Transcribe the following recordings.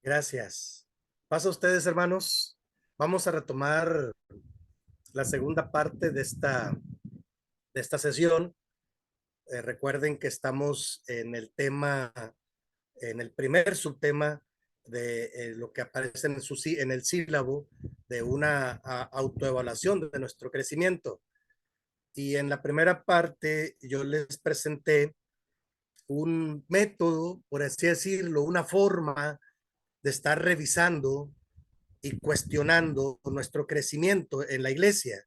Gracias. Paso a ustedes, hermanos. Vamos a retomar la segunda parte de esta sesión. Recuerden que estamos en el tema, en el primer subtema de lo que aparece en el sílabo de una autoevaluación de nuestro crecimiento. Y en la primera parte yo les presenté un método, por así decirlo, una forma de estar revisando y cuestionando nuestro crecimiento en la iglesia.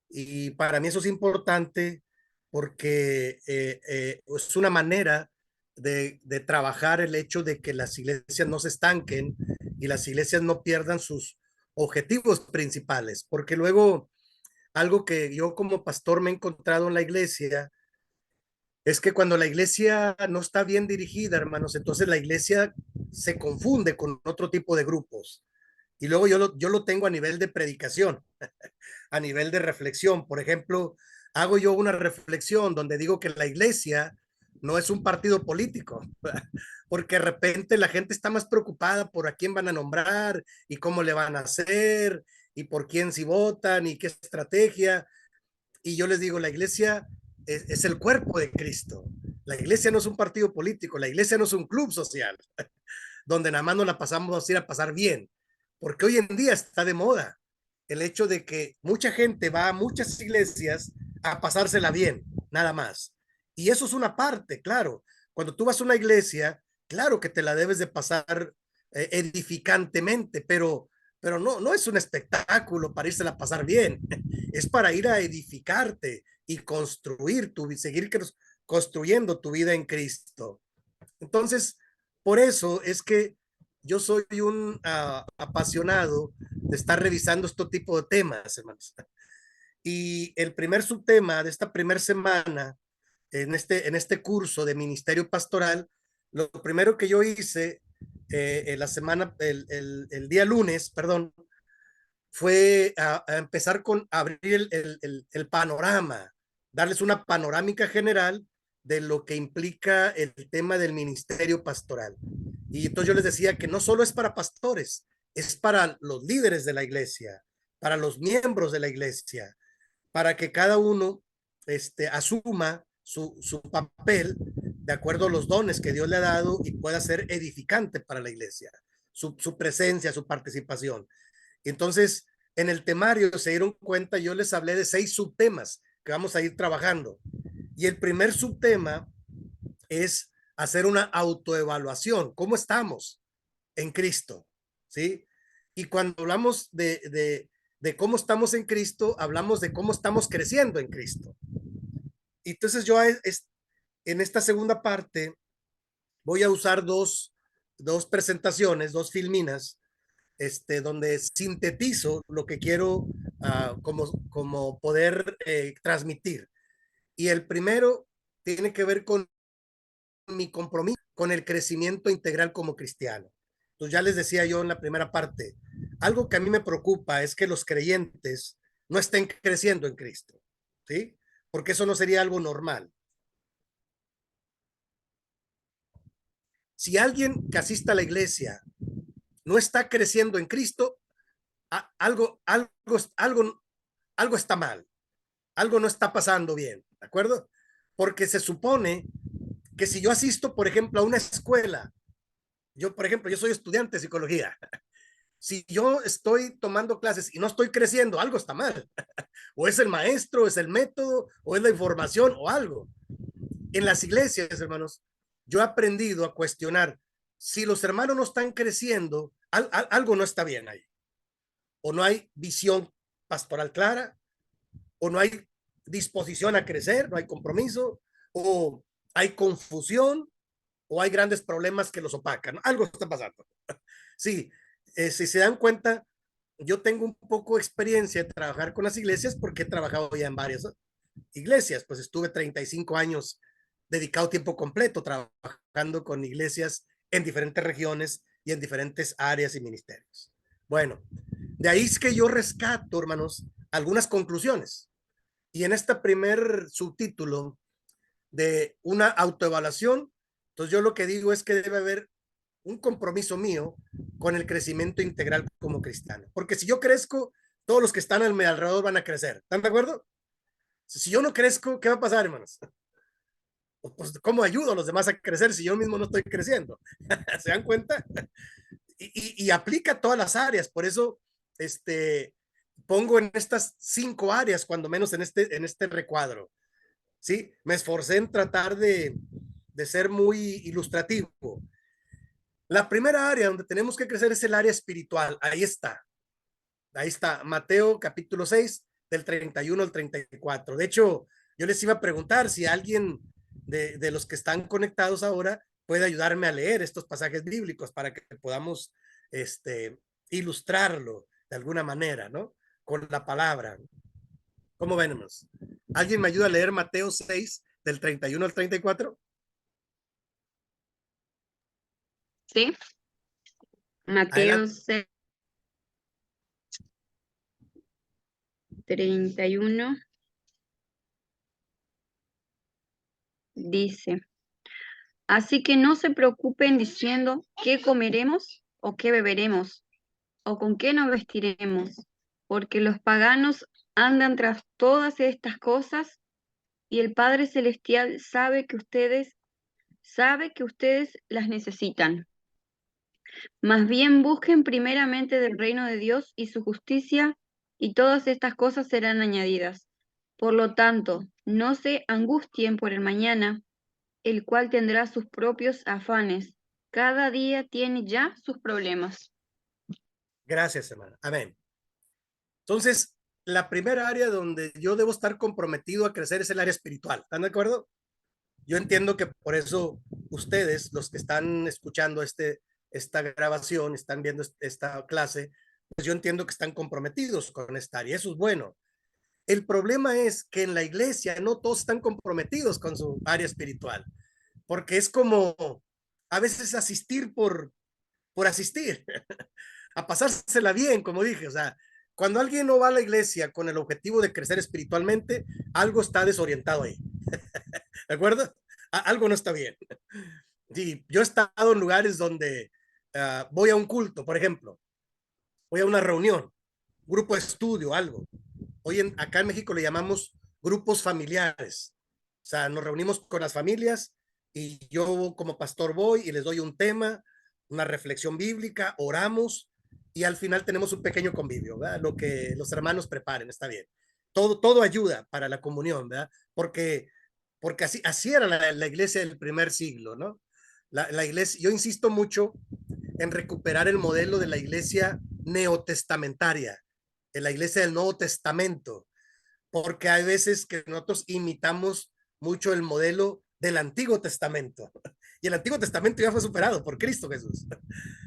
Y para mí eso es importante porque es una manera de trabajar el hecho de que las iglesias no se estanquen y las iglesias no pierdan sus objetivos principales, porque luego algo que yo como pastor me he encontrado en la iglesia es que cuando la iglesia no está bien dirigida, hermanos, entonces la iglesia se confunde con otro tipo de grupos. Y luego yo lo tengo a nivel de predicación, a nivel de reflexión. Por ejemplo, hago yo una reflexión donde digo que la iglesia no es un partido político, porque de repente la gente está más preocupada por a quién van a nombrar y cómo le van a hacer y por quién si votan y qué estrategia. Y yo les digo, la iglesia es el cuerpo de Cristo. La iglesia no es un partido político, la iglesia no es un club social, donde nada más nos la pasamos a ir a pasar bien, porque hoy en día está de moda el hecho de que mucha gente va a muchas iglesias a pasársela bien, nada más. Y eso es una parte, claro. Cuando tú vas a una iglesia, claro que te la debes de pasar edificantemente, pero no es un espectáculo para irse a pasar bien, es para ir a edificarte y construir seguir construyendo tu vida en Cristo. Entonces, por eso es que yo soy un apasionado de estar revisando este tipo de temas, hermanos. Y el primer subtema de esta primera semana, en este curso de ministerio pastoral, lo primero que yo hice en la semana, el día lunes, perdón, fue a empezar con abrir el panorama, darles una panorámica general de lo que implica el tema del ministerio pastoral. Y entonces yo les decía que no solo es para pastores, es para los líderes de la iglesia, para los miembros de la iglesia, para que cada uno asuma su papel de acuerdo a los dones que Dios le ha dado y pueda ser edificante para la iglesia, su presencia, su participación. Entonces, en el temario se dieron cuenta, yo les hablé de 6 subtemas que vamos a ir trabajando. Y el primer subtema es hacer una autoevaluación. ¿Cómo estamos en Cristo? ¿Sí? Y cuando hablamos de cómo estamos en Cristo, hablamos de cómo estamos creciendo en Cristo. Y entonces yo en esta segunda parte voy a usar dos presentaciones, dos filminas, donde sintetizo lo que quiero como poder transmitir. Y el primero tiene que ver con mi compromiso con el crecimiento integral como cristiano. Entonces ya les decía yo en la primera parte, algo que a mí me preocupa es que los creyentes no estén creciendo en Cristo, ¿sí? Porque eso no sería algo normal. Si alguien que asista a la iglesia no está creciendo en Cristo, algo está mal, algo no está pasando bien, ¿de acuerdo? Porque se supone que si yo asisto, por ejemplo, a una escuela, por ejemplo, yo soy estudiante de psicología, si yo estoy tomando clases y no estoy creciendo, algo está mal. O es el maestro, o es el método, o es la información, o algo. En las iglesias, hermanos, yo he aprendido a cuestionar si los hermanos no están creciendo, algo no está bien ahí. O no hay visión pastoral clara, o no hay disposición a crecer, no hay compromiso, o hay confusión, o hay grandes problemas que los opacan. Algo está pasando. Sí, si se dan cuenta, yo tengo un poco de experiencia de trabajar con las iglesias porque he trabajado ya en varias iglesias, pues estuve 35 años dedicado tiempo completo trabajando con iglesias en diferentes regiones y en diferentes áreas y ministerios. Bueno, de ahí es que yo rescato, hermanos, algunas conclusiones. Y en este primer subtítulo de una autoevaluación, entonces yo lo que digo es que debe haber un compromiso mío con el crecimiento integral como cristiano. Porque si yo crezco, todos los que están a mi alrededor van a crecer. ¿Están de acuerdo? Si yo no crezco, ¿qué va a pasar, hermanos? Pues, ¿cómo ayudo a los demás a crecer si yo mismo no estoy creciendo? ¿Se dan cuenta? Y aplica a todas las áreas. Por eso, pongo en estas 5 áreas, cuando menos en este recuadro. ¿Sí? Me esforcé en tratar de ser muy ilustrativo. La primera área donde tenemos que crecer es el área espiritual. Ahí está. Ahí está. Mateo capítulo 6, del 31 al 34. De hecho, yo les iba a preguntar si alguien de los que están conectados ahora puede ayudarme a leer estos pasajes bíblicos para que podamos ilustrarlo de alguna manera, ¿no? Con la palabra. ¿Cómo venimos? ¿Alguien me ayuda a leer Mateo 6, del 31 al 34? Sí, Mateo Adelante. 6, 31 dice: Así que no se preocupen diciendo qué comeremos o qué beberemos o con qué nos vestiremos, porque los paganos andan tras todas estas cosas y el Padre Celestial sabe que ustedes las necesitan. Más bien busquen primeramente del reino de Dios y su justicia, y todas estas cosas serán añadidas. Por lo tanto, no se angustien por el mañana, el cual tendrá sus propios afanes. Cada día tiene ya sus problemas. Gracias, hermana. Amén. Entonces, la primera área donde yo debo estar comprometido a crecer es el área espiritual. ¿Están de acuerdo? Yo entiendo que por eso ustedes, los que están escuchando esta grabación, están viendo esta clase, pues yo entiendo que están comprometidos con esta área. Eso es bueno. El problema es que en la iglesia no todos están comprometidos con su área espiritual, porque es como a veces asistir por asistir, a pasársela bien, como dije. O sea, cuando alguien no va a la iglesia con el objetivo de crecer espiritualmente, algo está desorientado ahí. ¿De acuerdo? Algo no está bien. Sí, yo he estado en lugares donde voy a un culto, por ejemplo, voy a una reunión, grupo de estudio, algo. Acá en México le llamamos grupos familiares. O sea, nos reunimos con las familias y yo como pastor voy y les doy un tema, una reflexión bíblica, oramos y al final tenemos un pequeño convivio, ¿verdad? Lo que los hermanos preparen, está bien. Todo ayuda para la comunión, ¿verdad? Porque así era la iglesia del primer siglo, ¿no? La iglesia, yo insisto mucho en recuperar el modelo de la iglesia neotestamentaria, de la iglesia del Nuevo Testamento, porque hay veces que nosotros imitamos mucho el modelo del Antiguo Testamento. Y el Antiguo Testamento ya fue superado por Cristo Jesús.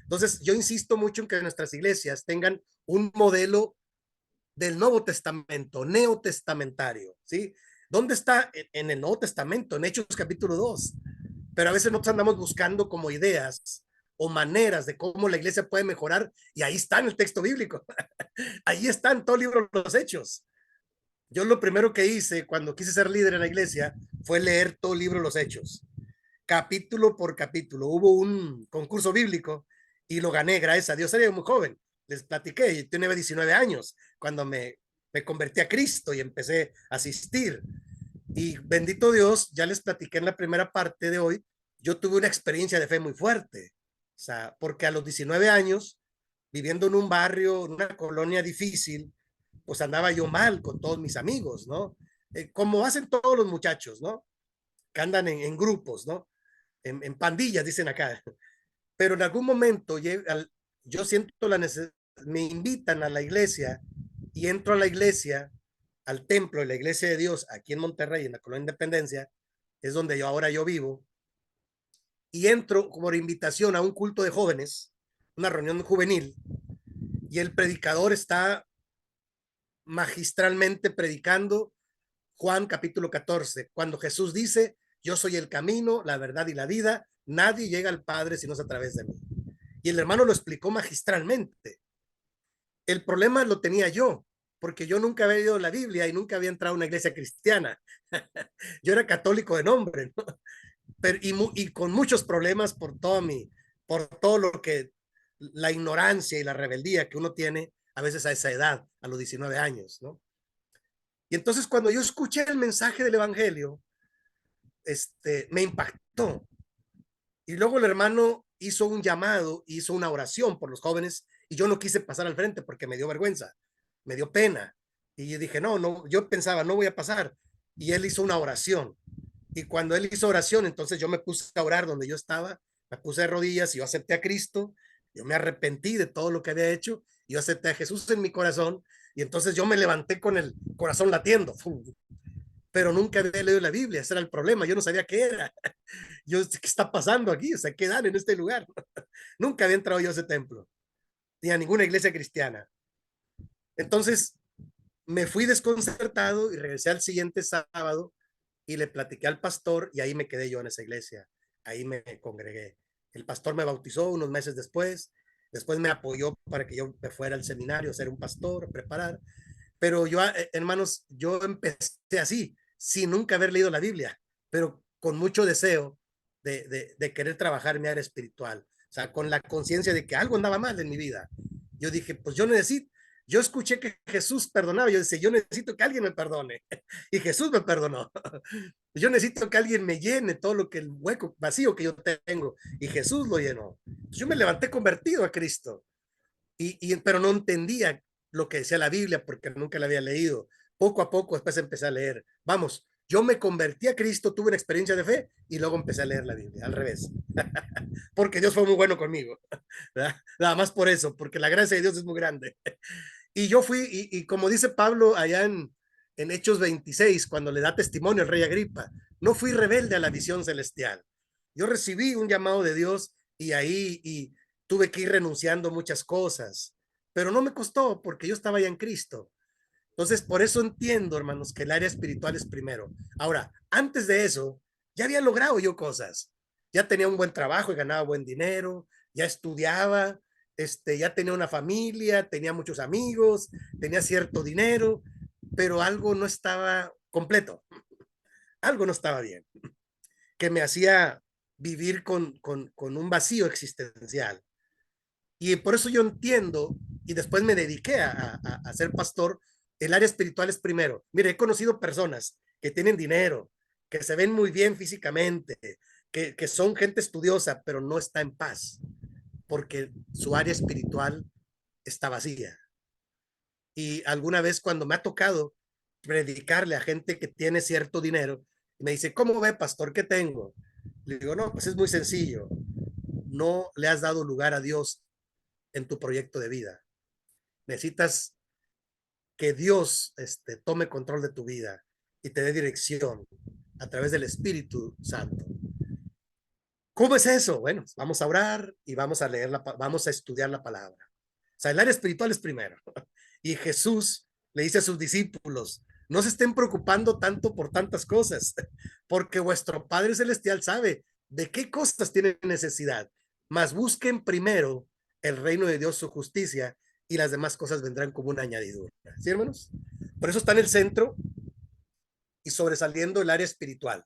Entonces, yo insisto mucho en que nuestras iglesias tengan un modelo del Nuevo Testamento, neotestamentario, ¿sí? ¿Dónde está en el Nuevo Testamento? En Hechos capítulo 2. Pero a veces nosotros andamos buscando como ideas o maneras de cómo la iglesia puede mejorar y ahí está en el texto bíblico. Ahí está en todo el libro de los Hechos. Yo lo primero que hice cuando quise ser líder en la iglesia fue leer todo el libro de los Hechos, capítulo por capítulo. Hubo un concurso bíblico y lo gané, gracias a Dios. Era muy joven, les platiqué, yo tenía 19 años cuando me convertí a Cristo y empecé a asistir. Y bendito Dios, ya les platiqué en la primera parte de hoy, yo tuve una experiencia de fe muy fuerte. O sea, porque a los 19 años, viviendo en un barrio, en una colonia difícil, pues andaba yo mal con todos mis amigos, ¿no? Como hacen todos los muchachos, ¿no? Que andan en grupos, ¿no? En pandillas, dicen acá. Pero en algún momento yo siento la necesidad, me invitan a la iglesia y entro a la iglesia, al templo de la iglesia de Dios, aquí en Monterrey, en la Colonia Independencia, es donde yo vivo, y entro por invitación a un culto de jóvenes, una reunión juvenil, y el predicador está magistralmente predicando Juan capítulo 14, cuando Jesús dice, yo soy el camino, la verdad y la vida, nadie llega al Padre si no es a través de mí. Y el hermano lo explicó magistralmente. El problema lo tenía yo, porque yo nunca había leído la Biblia y nunca había entrado a una iglesia cristiana. Yo era católico de nombre, ¿no? Y con muchos problemas por toda por todo lo que, la ignorancia y la rebeldía que uno tiene a veces a esa edad, a los 19 años, ¿no? Y entonces cuando yo escuché el mensaje del Evangelio, me impactó. Y luego el hermano hizo un llamado, hizo una oración por los jóvenes y yo no quise pasar al frente porque me dio vergüenza, me dio pena. Y yo dije, no, no, yo pensaba, no voy a pasar. Y él hizo una oración. Y cuando él hizo oración, entonces yo me puse a orar donde yo estaba, me puse de rodillas y yo acepté a Cristo, yo me arrepentí de todo lo que había hecho, y yo acepté a Jesús en mi corazón, y entonces yo me levanté con el corazón latiendo, pero nunca había leído la Biblia, ese era el problema, yo no sabía qué era, yo, ¿qué está pasando aquí? O sea, ¿qué dan en este lugar? Nunca había entrado yo a ese templo, ni a ninguna iglesia cristiana. Entonces me fui desconcertado y regresé al siguiente sábado y le platiqué al pastor y ahí me quedé yo en esa iglesia, ahí me congregué. El pastor me bautizó unos meses después me apoyó para que yo me fuera al seminario a ser un pastor, a preparar, pero yo, hermanos, yo empecé así, sin nunca haber leído la Biblia, pero con mucho deseo de querer trabajar en mi área espiritual, o sea, con la conciencia de que algo andaba mal en mi vida. Yo dije, pues yo escuché que Jesús perdonaba, yo decía, yo necesito que alguien me perdone, y Jesús me perdonó. Yo necesito que alguien me llene todo lo que el hueco vacío que yo tengo, y Jesús lo llenó. Yo me levanté convertido a Cristo, pero no entendía lo que decía la Biblia porque nunca la había leído. Poco a poco después empecé a leer. Vamos, yo me convertí a Cristo, tuve una experiencia de fe y luego empecé a leer la Biblia, al revés. Porque Dios fue muy bueno conmigo. ¿Verdad? Nada más por eso, porque la gracia de Dios es muy grande. Y yo fui, y como dice Pablo allá en Hechos 26, cuando le da testimonio al rey Agripa, no fui rebelde a la visión celestial. Yo recibí un llamado de Dios y ahí tuve que ir renunciando a muchas cosas, pero no me costó porque yo estaba ya en Cristo. Entonces, por eso entiendo, hermanos, que el área espiritual es primero. Ahora, antes de eso, ya había logrado yo cosas. Ya tenía un buen trabajo y ganaba buen dinero, ya estudiaba, ya tenía una familia, tenía muchos amigos, tenía cierto dinero, pero algo no estaba completo, algo no estaba bien, que me hacía vivir con un vacío existencial. Y por eso yo entiendo, y después me dediqué a ser pastor, el área espiritual es primero. Mire, he conocido personas que tienen dinero, que se ven muy bien físicamente, que son gente estudiosa, pero no está en paz, porque su área espiritual está vacía. Y alguna vez cuando me ha tocado predicarle a gente que tiene cierto dinero, me dice, ¿cómo ve, pastor? ¿Qué tengo? Le digo, no, pues es muy sencillo. No le has dado lugar a Dios en tu proyecto de vida. Necesitas que Dios tome control de tu vida y te dé dirección a través del Espíritu Santo. ¿Cómo es eso? Bueno, vamos a orar y vamos a vamos a estudiar la palabra. O sea, el área espiritual es primero. Y Jesús le dice a sus discípulos, no se estén preocupando tanto por tantas cosas, porque vuestro Padre Celestial sabe de qué cosas tienen necesidad. Mas busquen primero el reino de Dios, su justicia, y las demás cosas vendrán como una añadidura. ¿Sí, hermanos? Por eso está en el centro y sobresaliendo el área espiritual.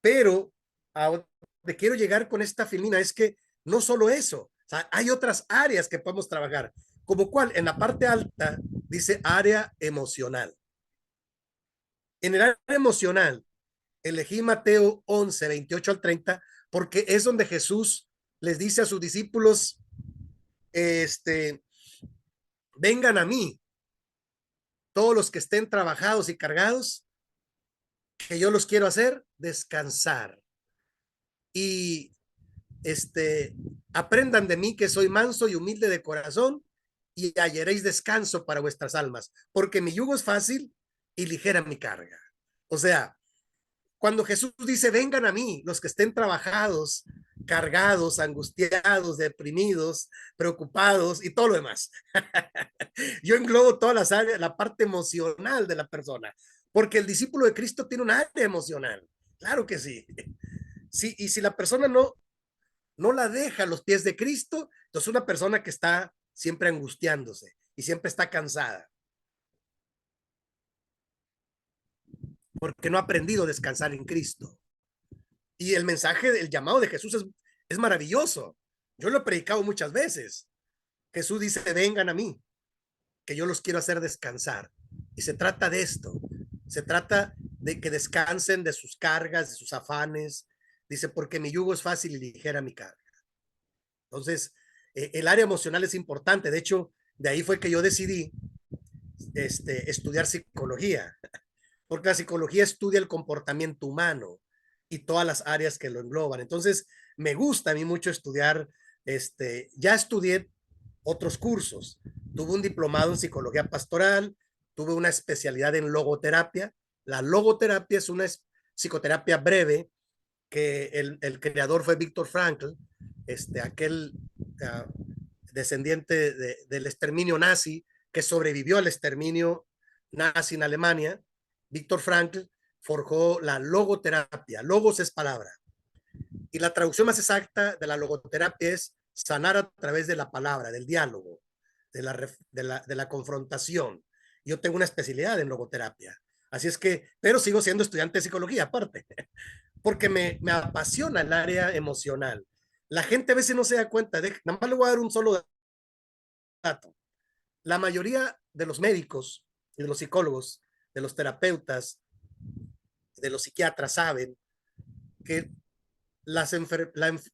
Pero a donde quiero llegar con esta filmina es que no solo eso, o sea, hay otras áreas que podemos trabajar, como cuál, en la parte alta dice área emocional. En el área emocional elegí Mateo 11, 28 al 30, porque es donde Jesús les dice a sus discípulos, vengan a mí, todos los que estén trabajados y cargados, que yo los quiero hacer descansar. Y aprendan de mí que soy manso y humilde de corazón y hallaréis descanso para vuestras almas, porque mi yugo es fácil y ligera mi carga. O sea, cuando Jesús dice, vengan a mí los que estén trabajados, cargados, angustiados, deprimidos, preocupados y todo lo demás. Yo englobo todas las áreas, la parte emocional de la persona, porque el discípulo de Cristo tiene un área emocional. Claro que sí. Sí, y si la persona no la deja a los pies de Cristo, entonces una persona que está siempre angustiándose y siempre está cansada, porque no ha aprendido a descansar en Cristo. Y el mensaje, el llamado de Jesús es maravilloso. Yo lo he predicado muchas veces. Jesús dice, vengan a mí, que yo los quiero hacer descansar. Y se trata de esto. Se trata de que descansen de sus cargas, de sus afanes. Dice, porque mi yugo es fácil y ligera mi carga. Entonces, el área emocional es importante. De hecho, de ahí fue que yo decidí estudiar psicología, porque la psicología estudia el comportamiento humano y todas las áreas que lo engloban. Entonces, me gusta a mí mucho estudiar, ya estudié otros cursos, tuve un diplomado en psicología pastoral, tuve una especialidad en logoterapia. La logoterapia es una psicoterapia breve que el creador fue Víctor Frankl, aquel descendiente del exterminio nazi que sobrevivió al exterminio nazi en Alemania. Víctor Frankl forjó la logoterapia. Logos es palabra. Y la traducción más exacta de la logoterapia es sanar a través de la palabra, del diálogo, de la confrontación. Yo tengo una especialidad en logoterapia. Así es que, pero sigo siendo estudiante de psicología aparte, porque me apasiona el área emocional. La gente a veces no se da cuenta, nada más le voy a dar un solo dato. La mayoría de los médicos y de los psicólogos, de los terapeutas, de los psiquiatras saben que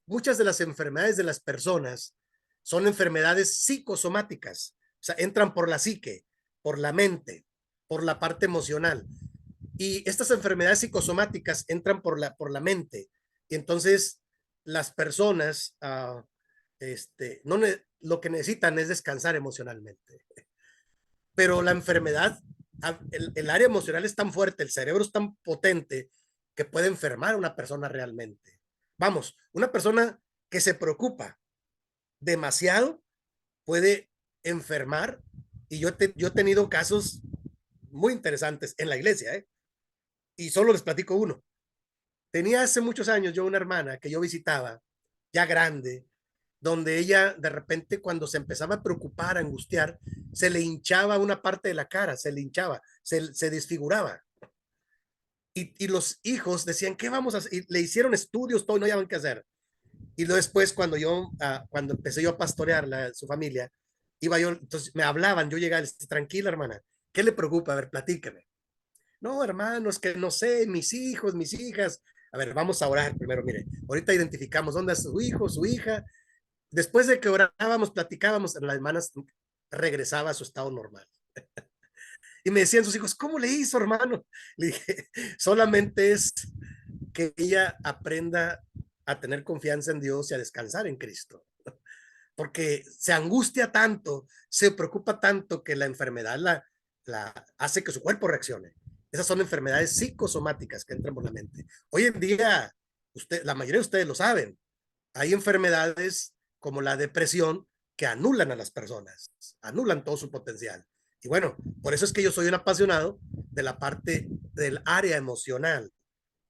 muchas de las enfermedades de las personas son enfermedades psicosomáticas, o sea, entran por la psique, por la mente, por la parte emocional. Y estas enfermedades psicosomáticas entran por la mente. Y entonces las personas no lo que necesitan es descansar emocionalmente. Pero la enfermedad, el área emocional es tan fuerte, el cerebro es tan potente que puede enfermar a una persona realmente. Vamos, una persona que se preocupa demasiado puede enfermar. Y yo he tenido casos muy interesantes en la iglesia, ¿eh? Y solo les platico uno. Tenía hace muchos años yo una hermana que yo visitaba, ya grande, donde ella de repente cuando se empezaba a preocupar, a angustiar, se le hinchaba una parte de la cara, se le hinchaba, se desfiguraba. Y los hijos decían, ¿qué vamos a hacer? Y le hicieron estudios, todo, y no sabían qué hacer. Y luego después, cuando empecé yo a pastorear su familia, iba yo, entonces me hablaban, yo llegaba, tranquila hermana, ¿qué le preocupa? A ver, platíqueme. No, hermanos, que no sé, mis hijos, mis hijas. A ver, vamos a orar primero, mire, ahorita identificamos dónde es su hijo, su hija. Después de que orábamos, platicábamos, las hermanas regresaba a su estado normal. Y me decían sus hijos, ¿cómo le hizo, hermano? Le dije, solamente es que ella aprenda a tener confianza en Dios y a descansar en Cristo. Porque se angustia tanto, se preocupa tanto que la enfermedad la hace que su cuerpo reaccione. Esas son enfermedades psicosomáticas que entran por la mente. Hoy en día, la mayoría de ustedes lo saben, hay enfermedades como la depresión que anulan a las personas, anulan todo su potencial. Y bueno, por eso es que yo soy un apasionado de la parte del área emocional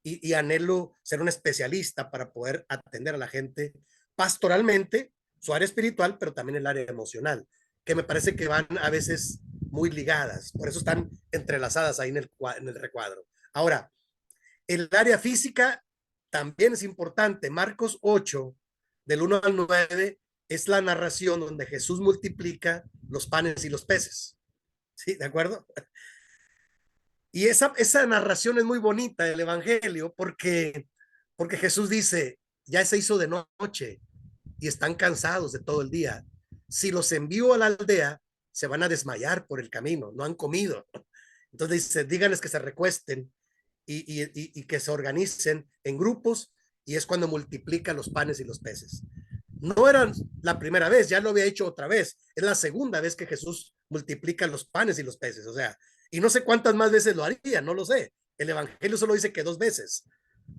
y anhelo ser un especialista para poder atender a la gente pastoralmente, su área espiritual, pero también el área emocional, que me parece que van a veces muy ligadas, por eso están entrelazadas ahí en el recuadro. Ahora, el área física también es importante. Marcos 8, del 1 al 9, es la narración donde Jesús multiplica los panes y los peces. ¿Sí? ¿De acuerdo? Y esa narración es muy bonita del Evangelio porque Jesús dice, ya se hizo de noche y están cansados de todo el día. Si los envío a la aldea, se van a desmayar por el camino, no han comido. Entonces dice, díganles que se recuesten y que se organicen en grupos y es cuando multiplica los panes y los peces. No era la primera vez, ya lo había hecho otra vez. Es la segunda vez que Jesús multiplica los panes y los peces. O sea, y no sé cuántas más veces lo haría, no lo sé. El Evangelio solo dice que 2 veces.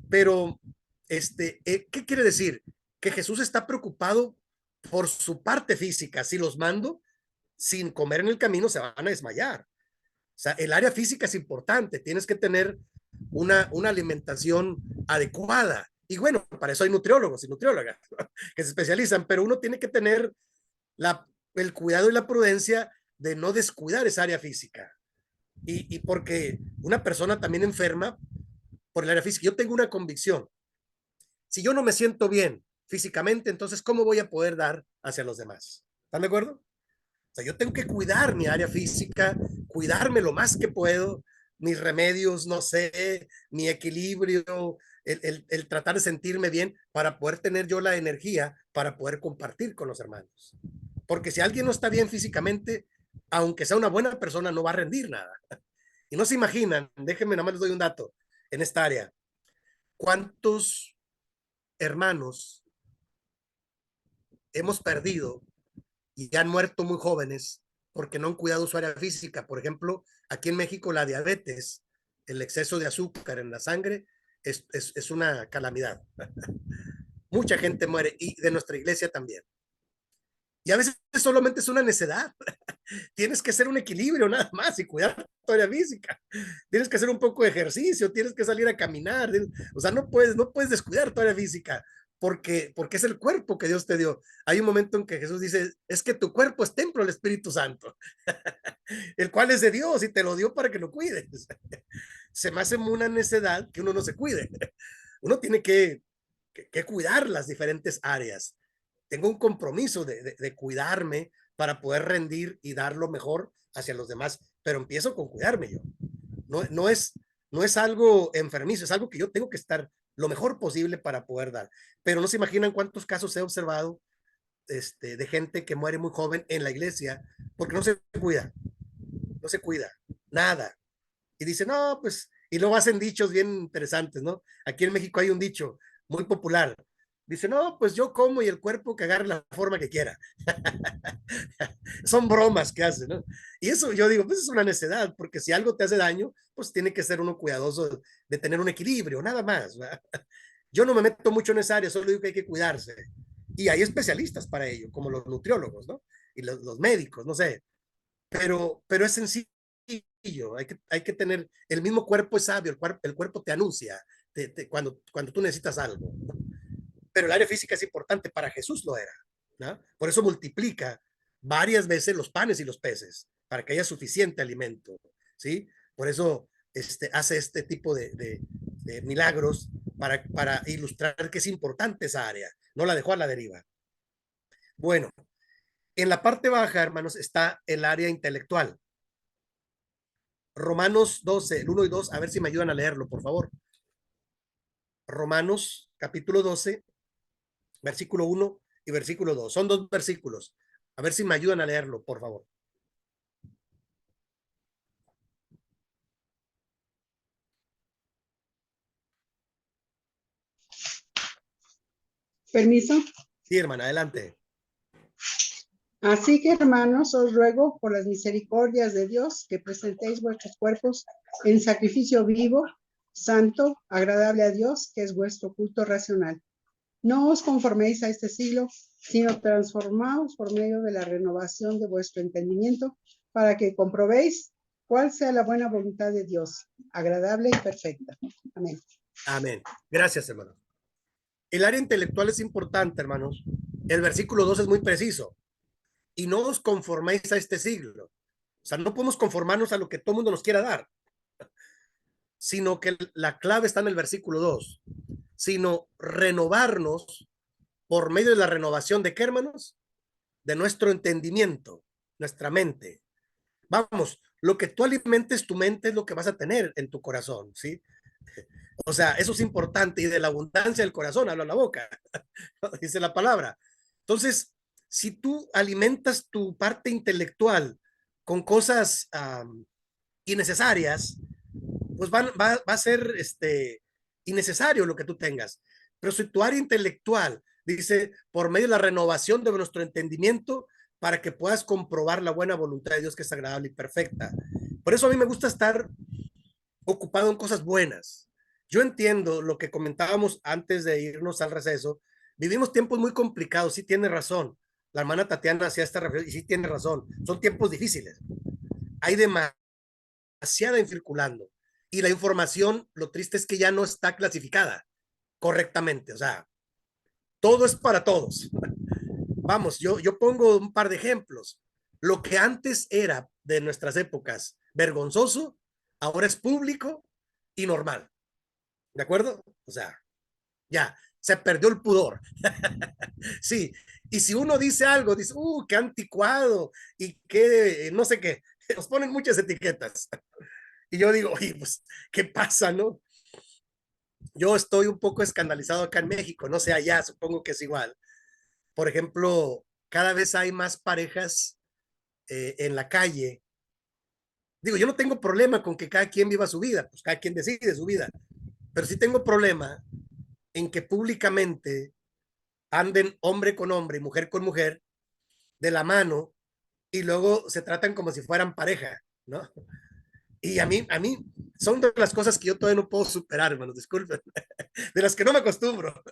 Pero, ¿qué quiere decir? Que Jesús está preocupado por su parte física. Si los mando sin comer en el camino, se van a desmayar. O sea, el área física es importante. Tienes que tener una alimentación adecuada. Y bueno, para eso hay nutriólogos y nutriólogas que se especializan, pero uno tiene que tener el cuidado y la prudencia de no descuidar esa área física. Y porque una persona también enferma por el área física. Yo tengo una convicción. Si yo no me siento bien físicamente, entonces, ¿cómo voy a poder dar hacia los demás? ¿Están de acuerdo? O sea, yo tengo que cuidar mi área física, cuidarme lo más que puedo, mis remedios, no sé, mi equilibrio, el tratar de sentirme bien para poder tener yo la energía para poder compartir con los hermanos. Porque si alguien no está bien físicamente, aunque sea una buena persona, no va a rendir nada. Y no se imaginan, déjenme, nada más les doy un dato en esta área. ¿Cuántos hermanos hemos perdido y han muerto muy jóvenes porque no han cuidado su área física? Por ejemplo, aquí en México la diabetes, el exceso de azúcar en la sangre es una calamidad. Mucha gente muere y de nuestra iglesia también. Y a veces solamente es una necedad. Tienes que hacer un equilibrio nada más y cuidar tu área física. Tienes que hacer un poco de ejercicio, tienes que salir a caminar. O sea, no puedes descuidar tu área física porque es el cuerpo que Dios te dio. Hay un momento en que Jesús dice, es que tu cuerpo es templo del Espíritu Santo, el cual es de Dios y te lo dio para que lo cuides. Se me hace una necedad que uno no se cuide. Uno tiene que cuidar las diferentes áreas. Tengo un compromiso de cuidarme para poder rendir y dar lo mejor hacia los demás, pero empiezo con cuidarme yo. No es algo enfermizo, es algo que yo tengo que estar lo mejor posible para poder dar. Pero no se imaginan cuántos casos he observado de gente que muere muy joven en la iglesia porque no se cuida, nada. Y dice, no, pues, y luego hacen dichos bien interesantes, ¿no? Aquí en México hay un dicho muy popular. Dice, no, pues yo como y el cuerpo que agarre la forma que quiera. Son bromas que hacen, ¿no? Y eso yo digo, pues es una necedad, porque si algo te hace daño, pues tiene que ser uno cuidadoso de tener un equilibrio, nada más. ¿Verdad? Yo no me meto mucho en esa área, solo digo que hay que cuidarse. Y hay especialistas para ello, como los nutriólogos, ¿no? Y los médicos, no sé. Pero es sencillo, hay que tener, el mismo cuerpo es sabio, el cuerpo te anuncia cuando tú necesitas algo. Pero el área física es importante, para Jesús lo era, ¿no? Por eso multiplica varias veces los panes y los peces, para que haya suficiente alimento, ¿sí? Por eso hace este tipo de milagros para ilustrar que es importante esa área, no la dejó a la deriva. Bueno, en la parte baja, hermanos, está el área intelectual. Romanos 12, el 1 y 2, a ver si me ayudan a leerlo, por favor. Romanos capítulo 12, versículo 1 y versículo 2. Son dos versículos. A ver si me ayudan a leerlo, por favor. Permiso. Sí, hermana, adelante. Así que, hermanos, os ruego por las misericordias de Dios que presentéis vuestros cuerpos en sacrificio vivo, santo, agradable a Dios, que es vuestro culto racional. No os conforméis a este siglo, sino transformaos por medio de la renovación de vuestro entendimiento, para que comprobéis cuál sea la buena voluntad de Dios, agradable y perfecta. Amén. Amén. Gracias, hermano. El área intelectual es importante, hermanos. El versículo 2 es muy preciso. Y no os conforméis a este siglo. O sea, no podemos conformarnos a lo que todo el mundo nos quiera dar, sino que la clave está en el versículo 2, sino renovarnos por medio de la renovación de qué, hermanos, de nuestro entendimiento, nuestra mente. Vamos, lo que tú alimentes tu mente es lo que vas a tener en tu corazón, ¿sí? O sea, eso es importante, y de la abundancia del corazón habla la boca, dice la palabra. Entonces, si tú alimentas tu parte intelectual con cosas innecesarias, pues va a ser innecesario lo que tú tengas. Pero si tu área intelectual dice, por medio de la renovación de nuestro entendimiento, para que puedas comprobar la buena voluntad de Dios, que es agradable y perfecta. Por eso a mí me gusta estar ocupado en cosas buenas. Yo entiendo lo que comentábamos antes de irnos al receso. Vivimos tiempos muy complicados, sí tiene razón. La hermana Tatiana hacía esta reflexión y sí tiene razón. Son tiempos difíciles. Hay demasiada circulando. Y la información, lo triste es que ya no está clasificada correctamente. O sea, todo es para todos. Vamos, yo pongo un par de ejemplos. Lo que antes era de nuestras épocas vergonzoso, ahora es público y normal. ¿De acuerdo? O sea, ya, se perdió el pudor. Sí, y si uno dice algo, dice, qué anticuado y qué, no sé qué, nos ponen muchas etiquetas. Y yo digo, oye, pues, ¿qué pasa, no? Yo estoy un poco escandalizado acá en México, no sé allá, supongo que es igual. Por ejemplo, cada vez hay más parejas en la calle. Digo, yo no tengo problema con que cada quien viva su vida, pues cada quien decide su vida, pero sí tengo problema en que públicamente anden hombre con hombre y mujer con mujer de la mano y luego se tratan como si fueran pareja, ¿no? Y a mí son de las cosas que yo todavía no puedo superar, hermanos, disculpen, de las que no me acostumbro.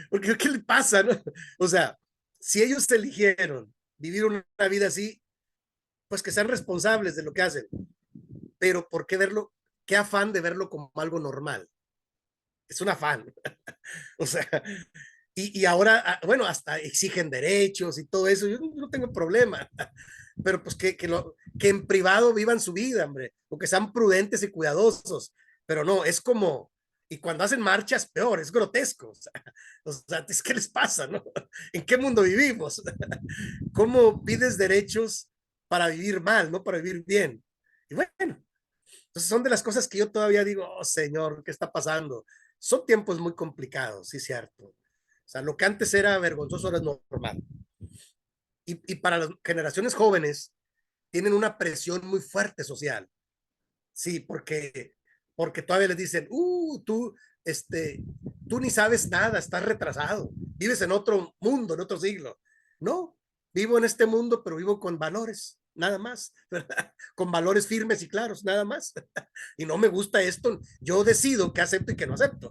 Porque, ¿qué le pasa, no? O sea, si ellos eligieron vivir una vida así, pues que sean responsables de lo que hacen. Pero ¿por qué verlo? ¿Qué afán de verlo como algo normal? Es un afán. O sea, y ahora, bueno, hasta exigen derechos y todo eso. Yo no tengo problema. Pero pues que en privado vivan su vida, hombre, o que sean prudentes y cuidadosos. Pero no, es como, y cuando hacen marchas, peor, es grotesco. O sea, ¿qué les pasa, no? ¿En qué mundo vivimos? ¿Cómo pides derechos para vivir mal, no para vivir bien? Y bueno, entonces son de las cosas que yo todavía digo, oh Señor, ¿qué está pasando? Son tiempos muy complicados, sí, cierto. O sea, lo que antes era vergonzoso ahora es normal. Y para las generaciones jóvenes tienen una presión muy fuerte social. Sí, porque todavía les dicen, tú ni sabes nada, estás retrasado, vives en otro mundo, en otro siglo. No, vivo en este mundo, pero vivo con valores, nada más, ¿verdad? Con valores firmes y claros, nada más. Y no me gusta esto, yo decido qué acepto y qué no acepto,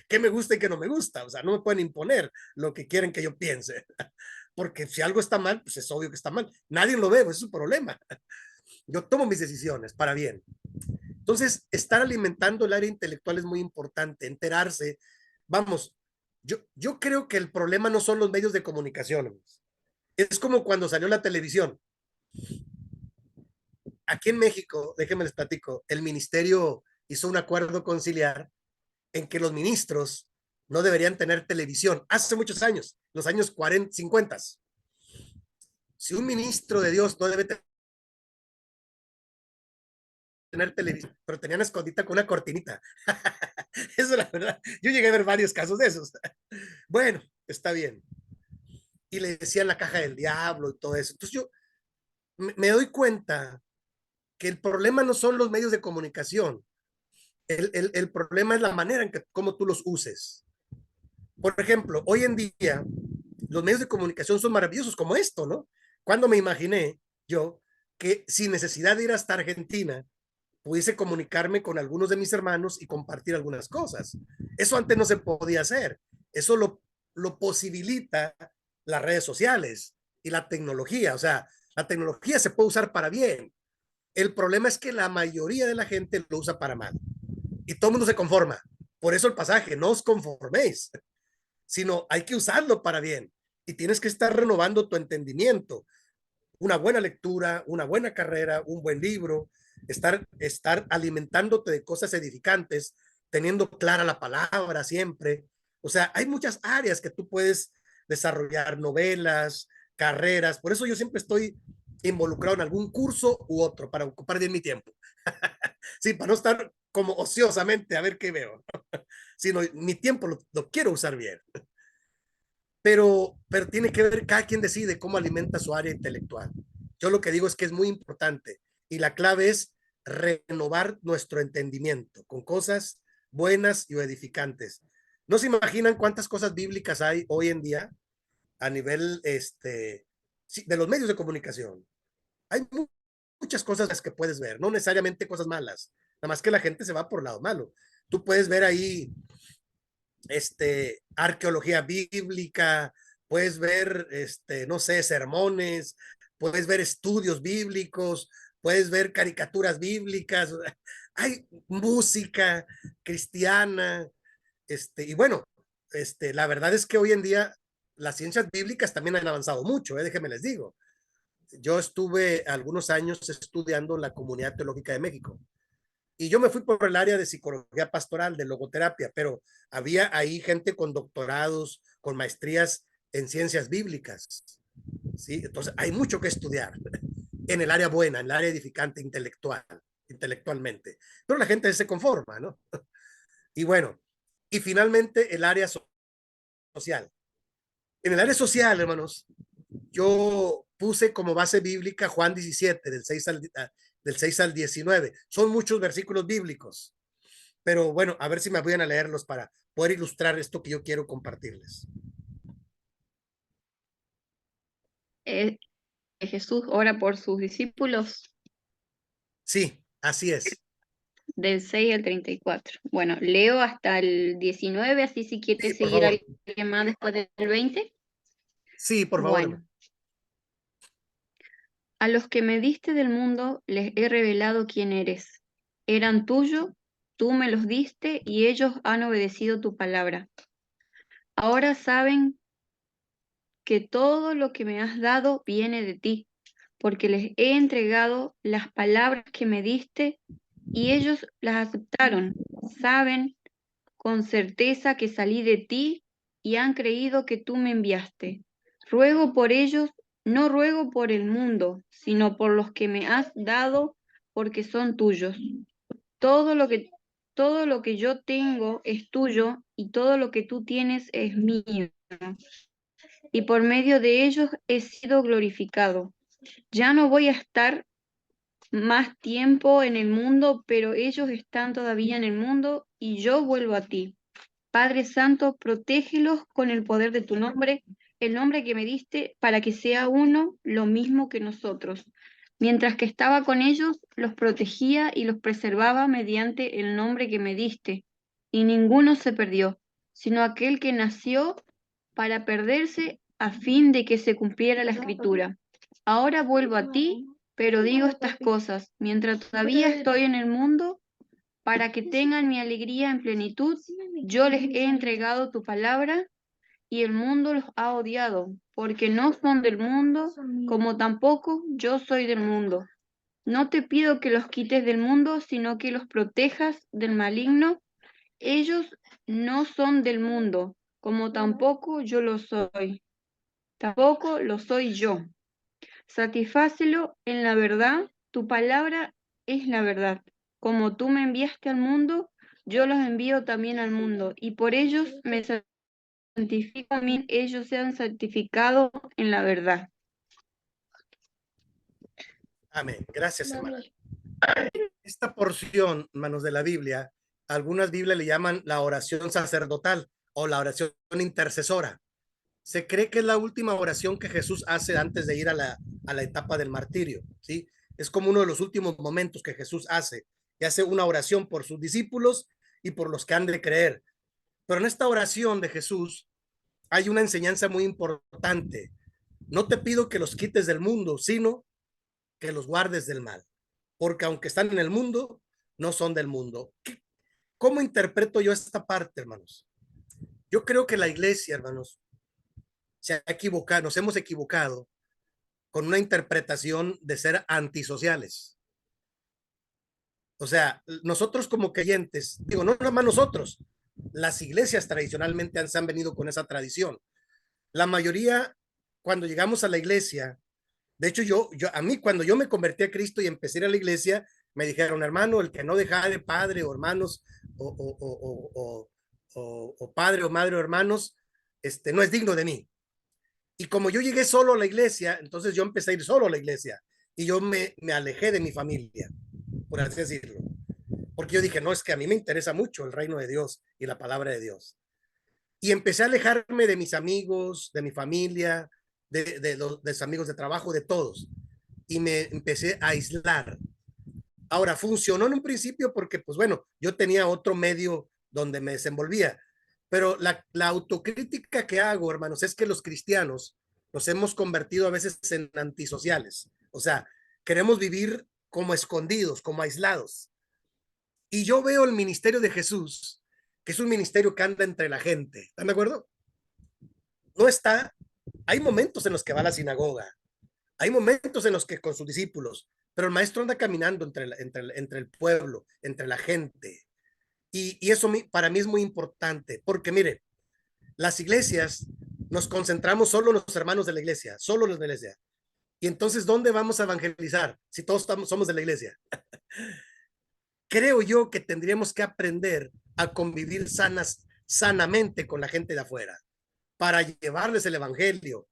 qué me gusta y qué no me gusta, o sea, no me pueden imponer lo que quieren que yo piense, porque si algo está mal, pues es obvio que está mal, nadie lo ve, pues es su problema. Yo tomo mis decisiones para bien. Entonces, estar alimentando el área intelectual es muy importante, enterarse. Vamos, yo creo que el problema no son los medios de comunicación. Es como cuando salió la televisión. Aquí en México, déjenme les platico, el ministerio hizo un acuerdo conciliar en que los ministros no deberían tener televisión. Hace muchos años, los años 40, 50. Si un ministro de Dios no debe tener televisión, pero tenían escondita con una cortinita. Eso es la verdad. Yo llegué a ver varios casos de esos. Bueno, está bien. Y le decían la caja del diablo y todo eso. Entonces yo me doy cuenta que el problema no son los medios de comunicación. El problema es la manera en que cómo tú los uses. Por ejemplo, hoy en día los medios de comunicación son maravillosos como esto, ¿no? Cuando me imaginé yo que sin necesidad de ir hasta Argentina pudiese comunicarme con algunos de mis hermanos y compartir algunas cosas. Eso antes no se podía hacer. Eso lo posibilita las redes sociales y la tecnología. O sea, la tecnología se puede usar para bien. El problema es que la mayoría de la gente lo usa para mal. Y todo el mundo se conforma. Por eso el pasaje, no os conforméis, sino hay que usarlo para bien. Y tienes que estar renovando tu entendimiento. Una buena lectura, una buena carrera, un buen libro, estar alimentándote de cosas edificantes, teniendo clara la palabra siempre. O sea, hay muchas áreas que tú puedes desarrollar, novelas, carreras. Por eso yo siempre estoy involucrado en algún curso u otro para ocupar bien mi tiempo. Sí, para no estar como ociosamente a ver qué veo, sino mi tiempo lo quiero usar bien. Pero tiene que ver, cada quien decide cómo alimenta su área intelectual. Yo lo que digo es que es muy importante y la clave es renovar nuestro entendimiento con cosas buenas y edificantes. ¿No se imaginan cuántas cosas bíblicas hay hoy en día a nivel de los medios de comunicación? Hay muchas cosas que puedes ver, no necesariamente cosas malas, nada más que la gente se va por el lado malo. Tú puedes ver ahí arqueología bíblica, puedes ver, no sé, sermones, puedes ver estudios bíblicos, puedes ver caricaturas bíblicas, hay música cristiana, y bueno, la verdad es que hoy en día las ciencias bíblicas también han avanzado mucho, déjenme les digo. Yo estuve algunos años estudiando la Comunidad Teológica de México Y yo me fui por el área de psicología pastoral, de logoterapia, pero había ahí gente con doctorados, con maestrías en ciencias bíblicas, ¿sí? Entonces hay mucho que estudiar en el área buena, en el área edificante, intelectualmente. Pero la gente se conforma, ¿no? Y bueno, y finalmente el área social. En el área social, hermanos, yo puse como base bíblica Juan 17, del 6 al 19. Son muchos versículos bíblicos, pero bueno, a ver si me voy a leerlos para poder ilustrar esto que yo quiero compartirles. Jesús ora por sus discípulos Sí, así es. del 6 al 34. Bueno, leo hasta el 19, así si quiere Sí, por seguir favor. alguien más después del 20. Sí, por favor. Bueno, a los que me diste del mundo les he revelado quién eres. Eran tuyos, tú me los diste y ellos han obedecido tu palabra. Ahora saben que todo lo que me has dado viene de ti, porque les he entregado las palabras que me diste y ellos las aceptaron. Saben con certeza que salí de ti y han creído que tú me enviaste. Ruego por ellos, no ruego por el mundo, sino por los que me has dado, porque son tuyos. Todo lo que, todo lo que yo tengo es tuyo y todo lo que tú tienes es mío. Y por medio de ellos he sido glorificado. Ya no voy a estar más tiempo en el mundo, pero ellos están todavía en el mundo y yo vuelvo a ti. Padre Santo, protégelos con el poder de tu nombre, el nombre que me diste, para que sea uno lo mismo que nosotros. Mientras que estaba con ellos, los protegía y los preservaba mediante el nombre que me diste, y ninguno se perdió, sino aquel que nació para perderse a fin de que se cumpliera la escritura. Ahora vuelvo a ti, pero digo estas cosas, mientras todavía estoy en el mundo, para que tengan mi alegría en plenitud. Yo les he entregado tu palabra y el mundo los ha odiado, porque no son del mundo, como tampoco yo soy del mundo. No te pido que los quites del mundo, sino que los protejas del maligno. Ellos no son del mundo, como tampoco yo lo soy. Tampoco lo soy yo. Satisfácelo en la verdad, tu palabra es la verdad. Como tú me enviaste al mundo, yo los envío también al mundo, y por ellos me santifico a mí, ellos sean santificados en la verdad. Amén. Gracias, hermano. Esta porción, hermanos, de la Biblia, algunas Biblias le llaman la oración sacerdotal o la oración intercesora. Se cree que es la última oración que Jesús hace antes de ir a la etapa del martirio, ¿sí? Es como uno de los últimos momentos que Jesús hace, y hace una oración por sus discípulos y por los que han de creer. Pero en esta oración de Jesús hay una enseñanza muy importante. No te pido que los quites del mundo, sino que los guardes del mal, porque aunque están en el mundo, no son del mundo. ¿Cómo interpreto yo esta parte, hermanos? Yo creo que la iglesia, hermanos, se ha equivocado, nos hemos equivocado con una interpretación de ser antisociales. O sea, nosotros como creyentes, digo, no nada más nosotros, las iglesias tradicionalmente se han venido con esa tradición. La mayoría, cuando llegamos a la iglesia, de hecho a mí cuando yo me convertí a Cristo y empecé a ir a la iglesia, me dijeron, hermano, el que no deja de padre o hermanos o padre o madre o hermanos, no es digno de mí. Y como yo llegué solo a la iglesia, entonces yo empecé a ir solo a la iglesia y yo me alejé de mi familia, por así decirlo. Porque yo dije, no, es que a mí me interesa mucho el reino de Dios y la palabra de Dios. Y empecé a alejarme de mis amigos, de mi familia, de los amigos de trabajo, de todos. Y me empecé a aislar. Ahora, funcionó en un principio porque, pues bueno, yo tenía otro medio donde me desenvolvía. Pero la autocrítica que hago, hermanos, es que los cristianos nos hemos convertido a veces en antisociales. O sea, queremos vivir como escondidos, como aislados. Y yo veo el ministerio de Jesús, que es un ministerio que anda entre la gente. ¿Están de acuerdo? No está. Hay momentos en los que va a la sinagoga. Hay momentos en los que con sus discípulos, pero el maestro anda caminando entre el pueblo, entre la gente. Y eso para mí es muy importante, porque mire, las iglesias nos concentramos solo los hermanos de la iglesia, solo los de la iglesia. Y entonces, ¿dónde vamos a evangelizar si todos somos de la iglesia? Creo yo que tendríamos que aprender a convivir sanamente con la gente de afuera para llevarles el evangelio,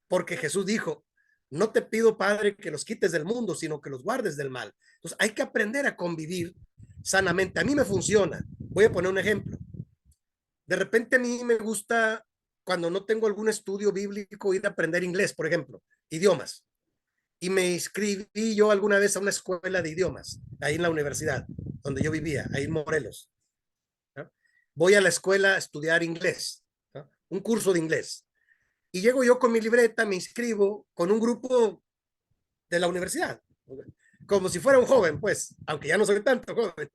porque Jesús dijo, no te pido, Padre, que los quites del mundo, sino que los guardes del mal. Entonces hay que aprender a convivir sanamente. A mí me funciona. Voy a poner un ejemplo. De repente a mí me gusta, cuando no tengo algún estudio bíblico, ir a aprender inglés, por ejemplo, idiomas. Y me inscribí yo alguna vez a una escuela de idiomas, ahí en la universidad, donde yo vivía, ahí en Morelos. ¿No? Voy a la escuela a estudiar inglés, ¿no? Un curso de inglés. Y llego yo con mi libreta, me inscribo con un grupo de la universidad, como si fuera un joven, pues, aunque ya no soy tanto joven.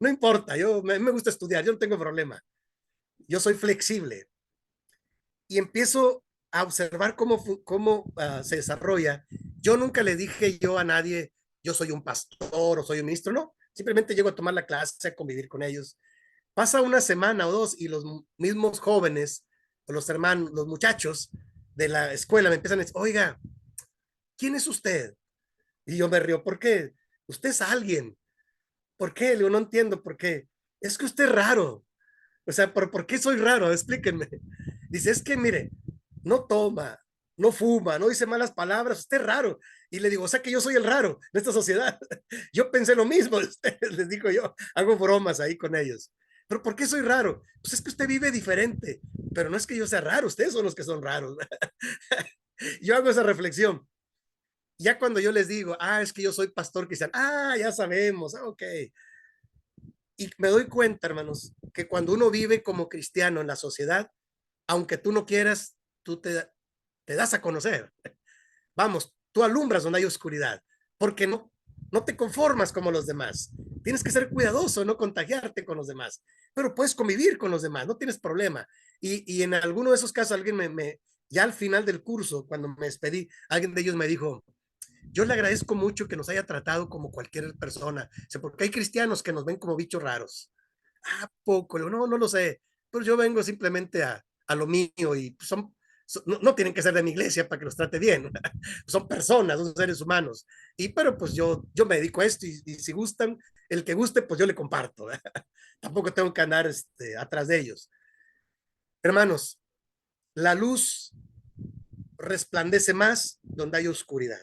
No importa, me gusta estudiar, yo no tengo problema. Yo soy flexible. Y empiezo a observar cómo se desarrolla. Yo nunca le dije yo a nadie, yo soy un pastor o soy un ministro, no. Simplemente llego a tomar la clase, a convivir con ellos. Pasa una semana o dos y los mismos jóvenes, o los hermanos, los muchachos de la escuela me empiezan a decir, oiga, ¿quién es usted? Y yo me río, ¿por qué? Usted es alguien. ¿Por qué? Le digo, no entiendo por qué. Es que usted es raro. O sea, ¿por qué soy raro? Explíquenme. Dice, es que mire, no toma, no fuma, no dice malas palabras, usted es raro. Y le digo, o sea que yo soy el raro de esta sociedad. Yo pensé lo mismo de ustedes, les digo yo, hago bromas ahí con ellos. ¿Pero por qué soy raro? Pues es que usted vive diferente, pero no es que yo sea raro, ustedes son los que son raros. Yo hago esa reflexión. Ya cuando yo les digo, es que yo soy pastor cristiano, ya sabemos, ok. Y me doy cuenta, hermanos, que cuando uno vive como cristiano en la sociedad, aunque tú no quieras, tú te das a conocer. Vamos, tú alumbras donde hay oscuridad, porque no te conformas como los demás. Tienes que ser cuidadoso, no contagiarte con los demás, pero puedes convivir con los demás, no tienes problema. Y en alguno de esos casos, alguien ya al final del curso, cuando me despedí, alguien de ellos me dijo, yo le agradezco mucho que nos haya tratado como cualquier persona, porque hay cristianos que nos ven como bichos raros. Poco, no lo sé, pero yo vengo simplemente a lo mío y no tienen que ser de mi iglesia para que los trate bien, son personas, son seres humanos, pero pues yo me dedico a esto y si gustan, el que guste, pues yo le comparto, tampoco tengo que andar atrás de ellos. Hermanos, la luz resplandece más donde hay oscuridad,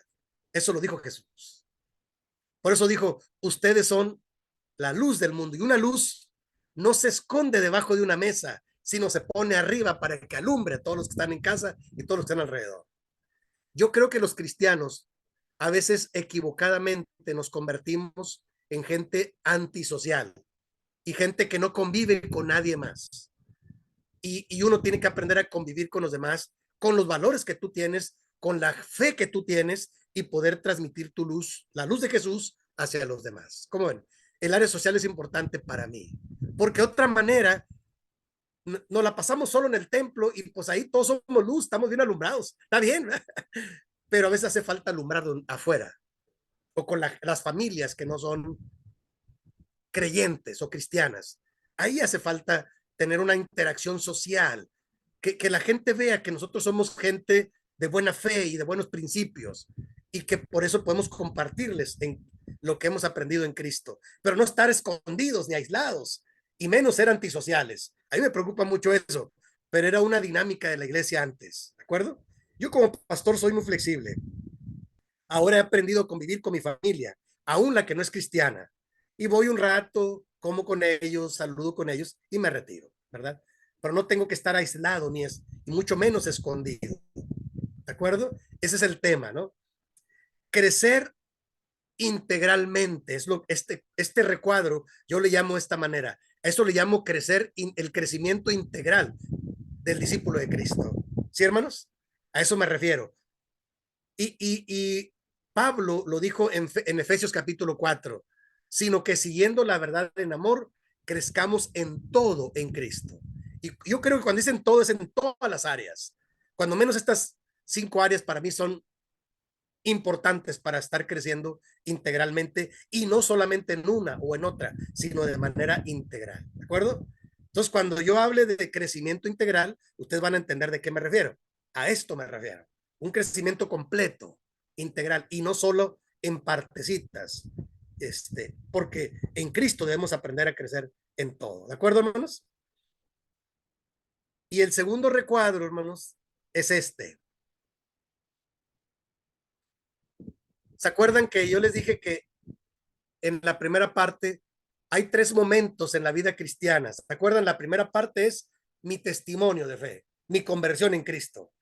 eso lo dijo Jesús, por eso dijo, ustedes son la luz del mundo y una luz no se esconde debajo de una mesa, sino se pone arriba para que alumbre a todos los que están en casa y todos los que están alrededor. Yo creo que los cristianos a veces equivocadamente nos convertimos en gente antisocial y gente que no convive con nadie más. Y uno tiene que aprender a convivir con los demás, con los valores que tú tienes, con la fe que tú tienes y poder transmitir tu luz, la luz de Jesús hacia los demás. ¿Cómo ven? El área social es importante para mí, porque de otra manera nos la pasamos solo en el templo y pues ahí todos somos luz, estamos bien alumbrados, está bien, pero a veces hace falta alumbrar afuera o con las familias que no son creyentes o cristianas. Ahí hace falta tener una interacción social, que la gente vea que nosotros somos gente de buena fe y de buenos principios y que por eso podemos compartirles en lo que hemos aprendido en Cristo, pero no estar escondidos ni aislados y menos ser antisociales. A mí me preocupa mucho eso, pero era una dinámica de la iglesia antes, ¿de acuerdo? Yo como pastor soy muy flexible. Ahora he aprendido a convivir con mi familia, aún la que no es cristiana, y voy un rato, como con ellos, saludo con ellos y me retiro, ¿verdad? Pero no tengo que estar aislado ni y mucho menos escondido, ¿de acuerdo? Ese es el tema, ¿no? Crecer integralmente, este recuadro, yo le llamo de esta manera, a eso le llamo el crecimiento integral del discípulo de Cristo. ¿Sí, hermanos? A eso me refiero. Y Pablo lo dijo en Efesios capítulo 4, sino que siguiendo la verdad en amor, crezcamos en todo en Cristo. Y yo creo que cuando dicen todo es en todas las áreas. Cuando menos estas 5 áreas para mí son importantes para estar creciendo integralmente y no solamente en una o en otra, sino de manera integral, ¿de acuerdo? Entonces, cuando yo hable de crecimiento integral, ustedes van a entender de qué me refiero. A esto me refiero. Un crecimiento completo, integral y no solo en partecitas, porque en Cristo debemos aprender a crecer en todo, ¿de acuerdo, hermanos? Y el segundo recuadro, hermanos, es este. ¿Se acuerdan que yo les dije que en la primera parte hay 3 momentos en la vida cristiana? ¿Se acuerdan? La primera parte es mi testimonio de fe, mi conversión en Cristo.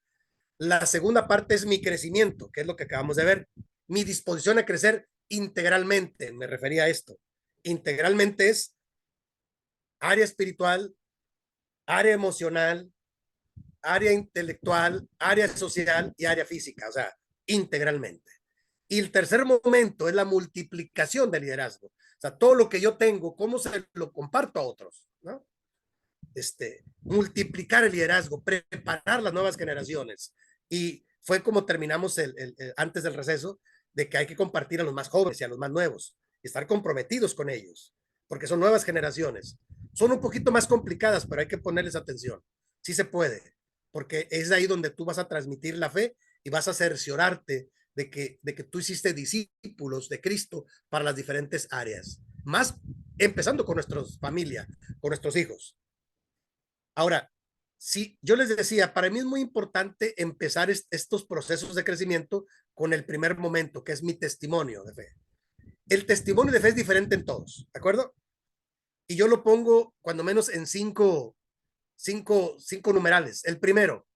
La segunda parte es mi crecimiento, que es lo que acabamos de ver. Mi disposición a crecer integralmente, me refería a esto. Integralmente es área espiritual, área emocional, área intelectual, área social y área física, o sea, integralmente. Y el tercer momento es la multiplicación del liderazgo. O sea, todo lo que yo tengo, ¿cómo se lo comparto a otros? ¿No? Multiplicar el liderazgo, preparar las nuevas generaciones. Y fue como terminamos antes del receso, de que hay que compartir a los más jóvenes y a los más nuevos, y estar comprometidos con ellos, porque son nuevas generaciones. Son un poquito más complicadas, pero hay que ponerles atención. Sí se puede, porque es ahí donde tú vas a transmitir la fe y vas a cerciorarte de que tú hiciste discípulos de Cristo para las diferentes áreas, más empezando con nuestra familia, con nuestros hijos. Ahora, sí, yo les decía, para mí es muy importante empezar estos procesos de crecimiento con el primer momento, que es mi testimonio de fe. El testimonio de fe es diferente en todos, ¿de acuerdo? Y yo lo pongo cuando menos en cinco numerales. El primero,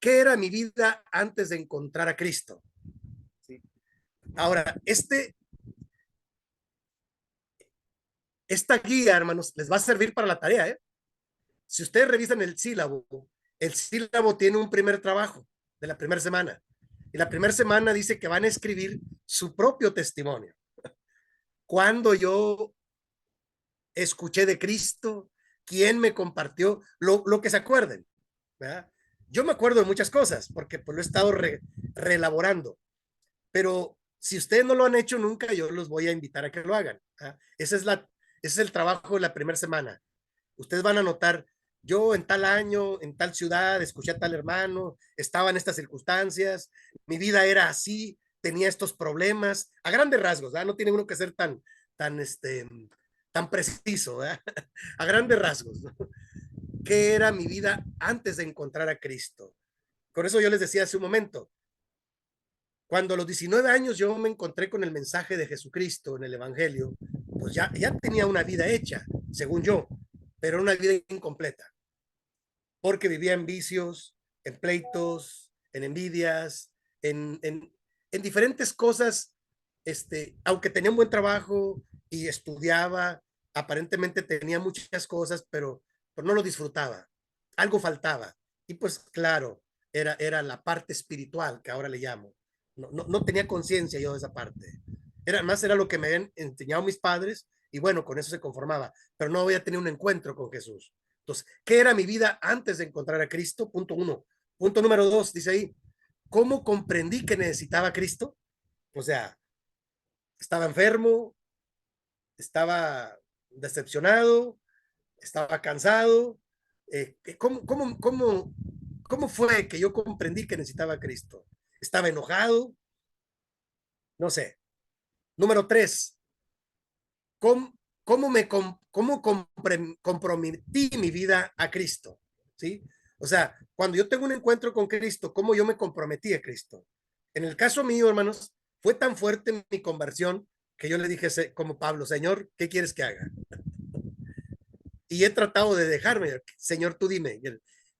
¿qué era mi vida antes de encontrar a Cristo? ¿Sí? Ahora, esta guía, hermanos, les va a servir para la tarea, ¿eh? Si ustedes revisan el sílabo tiene un primer trabajo de la primera semana. Y la primera semana dice que van a escribir su propio testimonio. Cuando yo escuché de Cristo, quién me compartió, lo que se acuerden, ¿verdad? Yo me acuerdo de muchas cosas porque pues lo he estado reelaborando, pero si ustedes no lo han hecho nunca, yo los voy a invitar a que lo hagan. Ese es el trabajo de la primera semana. Ustedes van a notar, yo en tal año, en tal ciudad, escuché a tal hermano, estaba en estas circunstancias, mi vida era así, tenía estos problemas, a grandes rasgos, ¿verdad? No tiene uno que ser tan preciso, ¿verdad? A grandes rasgos, ¿no? ¿Qué era mi vida antes de encontrar a Cristo? Con eso yo les decía hace un momento, cuando a los 19 años yo me encontré con el mensaje de Jesucristo en el Evangelio, pues ya tenía una vida hecha, según yo, pero una vida incompleta, porque vivía en vicios, en pleitos, en envidias, en diferentes cosas, aunque tenía un buen trabajo y estudiaba, aparentemente tenía muchas cosas, pero no lo disfrutaba, algo faltaba, y pues claro, era la parte espiritual que ahora le llamo, no tenía conciencia yo de esa parte, era lo que me habían enseñado mis padres, y bueno, con eso se conformaba, pero no había tenido un encuentro con Jesús. Entonces, ¿qué era mi vida antes de encontrar a Cristo? Punto 1. Punto número 2, dice ahí, ¿cómo comprendí que necesitaba a Cristo? O sea, estaba enfermo, estaba decepcionado, estaba cansado. ¿Cómo fue que yo comprendí que necesitaba a Cristo? ¿Estaba enojado? No sé. Número 3, cómo comprometí mi vida a Cristo? ¿Sí? O sea, cuando yo tengo un encuentro con Cristo, ¿cómo yo me comprometí a Cristo? En el caso mío, hermanos, fue tan fuerte mi conversión que yo le dije como Pablo, Señor, ¿qué quieres que haga? Y he tratado de dejarme, Señor, tú dime.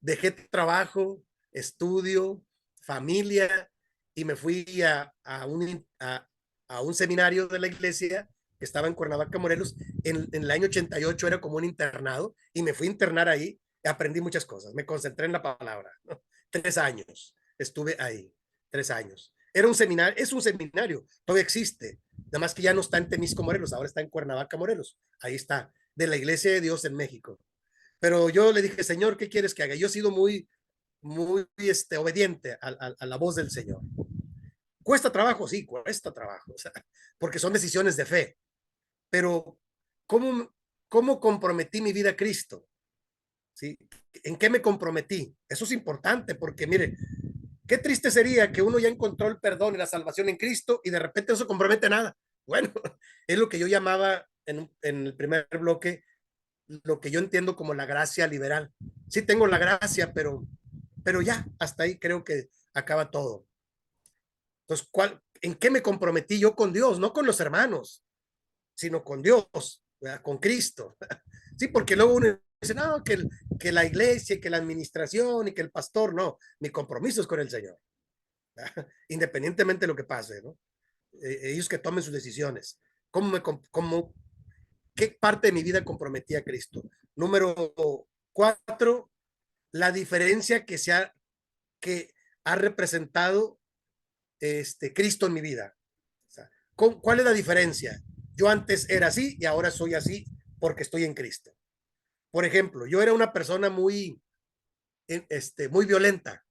Dejé trabajo, estudio, familia, y me fui a un seminario de la iglesia que estaba en Cuernavaca, Morelos. En el año 88 era como un internado, y me fui a internar ahí. Aprendí muchas cosas, me concentré en la palabra, ¿no? 3 años estuve ahí, 3 años. Era un seminario, es un seminario, todavía existe, nada más que ya no está en Temisco, Morelos, ahora está en Cuernavaca, Morelos. Ahí está, de la Iglesia de Dios en México. Pero yo le dije, Señor, ¿qué quieres que haga? Yo he sido muy obediente a la voz del Señor. ¿Cuesta trabajo? Sí, cuesta trabajo, o sea, porque son decisiones de fe. Pero, ¿cómo comprometí mi vida a Cristo? ¿Sí? ¿En qué me comprometí? Eso es importante porque, mire, qué triste sería que uno ya encontró el perdón y la salvación en Cristo y de repente no se compromete a nada. Bueno, es lo que yo llamaba en el primer bloque, lo que yo entiendo como la gracia liberal. Sí tengo la gracia, pero ya, hasta ahí creo que acaba todo. Entonces, ¿en qué me comprometí yo con Dios? No con los hermanos, sino con Dios, ¿verdad? Con Cristo. Sí, porque luego uno dice, no, que la iglesia, que la administración y que el pastor, no, mi compromiso es con el Señor, ¿verdad? Independientemente de lo que pase, ¿no? Ellos que tomen sus decisiones. ¿Qué parte de mi vida comprometí a Cristo? Número 4, la diferencia que ha representado Cristo en mi vida. O sea, ¿cuál es la diferencia? Yo antes era así y ahora soy así porque estoy en Cristo. Por ejemplo, yo era una persona muy violenta,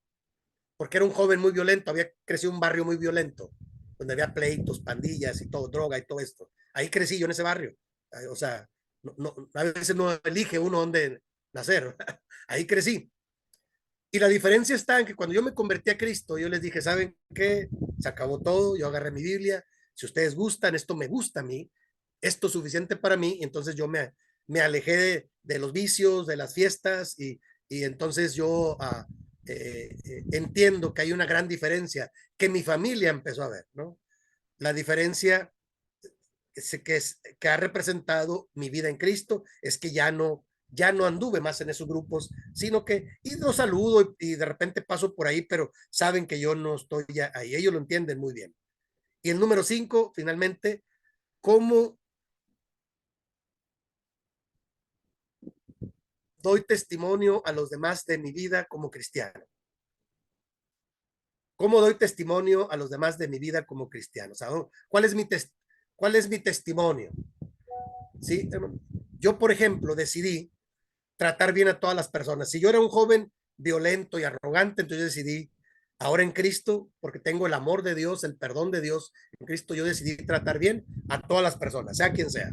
porque era un joven muy violento, había crecido en un barrio muy violento, donde había pleitos, pandillas y todo, droga y todo esto. Ahí crecí yo en ese barrio. O sea, a veces no elige uno dónde nacer. Ahí crecí. Y la diferencia está en que cuando yo me convertí a Cristo, yo les dije, ¿saben qué? Se acabó todo, yo agarré mi Biblia, si ustedes gustan, esto me gusta a mí, esto es suficiente para mí, y entonces yo me alejé de los vicios, de las fiestas, y entonces yo entiendo que hay una gran diferencia que mi familia empezó a ver, ¿no? La diferencia que ha representado mi vida en Cristo es que ya no anduve más en esos grupos, sino que y los saludo y de repente paso por ahí, pero saben que yo no estoy ya ahí, ellos lo entienden muy bien. Y el número 5, finalmente, ¿cómo doy testimonio a los demás de mi vida como cristiano? ¿Cómo doy testimonio a los demás de mi vida como cristiano? O sea, ¿cuál es mi testimonio? ¿Sí? Yo, por ejemplo, decidí tratar bien a todas las personas. Si yo era un joven violento y arrogante, entonces decidí, ahora en Cristo, porque tengo el amor de Dios, el perdón de Dios, en Cristo yo decidí tratar bien a todas las personas, sea quien sea.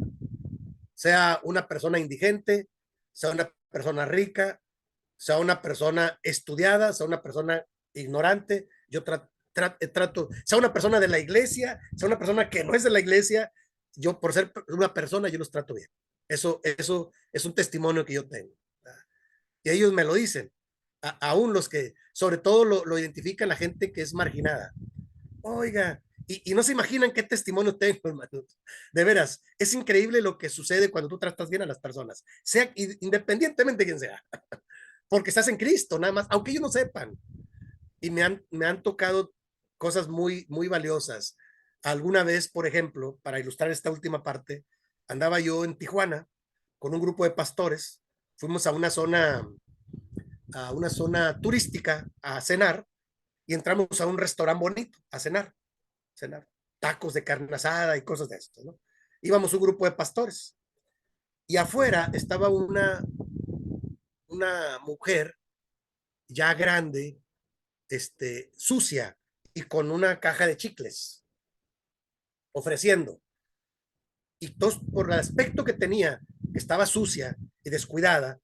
Sea una persona indigente, sea una persona rica, sea una persona estudiada, sea una persona ignorante, yo trato, sea una persona de la iglesia, sea una persona que no es de la iglesia, yo por ser una persona, yo los trato bien. Eso es un testimonio que yo tengo. Y ellos me lo dicen, aún los que, sobre todo lo identifica la gente que es marginada. Oiga, y no se imaginan qué testimonio tengo, hermano. De veras, es increíble lo que sucede cuando tú tratas bien a las personas, sea independientemente de quién sea, porque estás en Cristo, nada más, aunque ellos no sepan. Y me han tocado cosas muy valiosas. Alguna vez, por ejemplo, para ilustrar esta última parte, andaba yo en Tijuana con un grupo de pastores, fuimos a una zona turística a cenar y entramos a un restaurante bonito a cenar, tacos de carne asada y cosas de esto, ¿no? Íbamos un grupo de pastores y afuera estaba una mujer ya grande, sucia y con una caja de chicles ofreciendo. Y todos, por el aspecto que tenía, que estaba sucia y descuidada,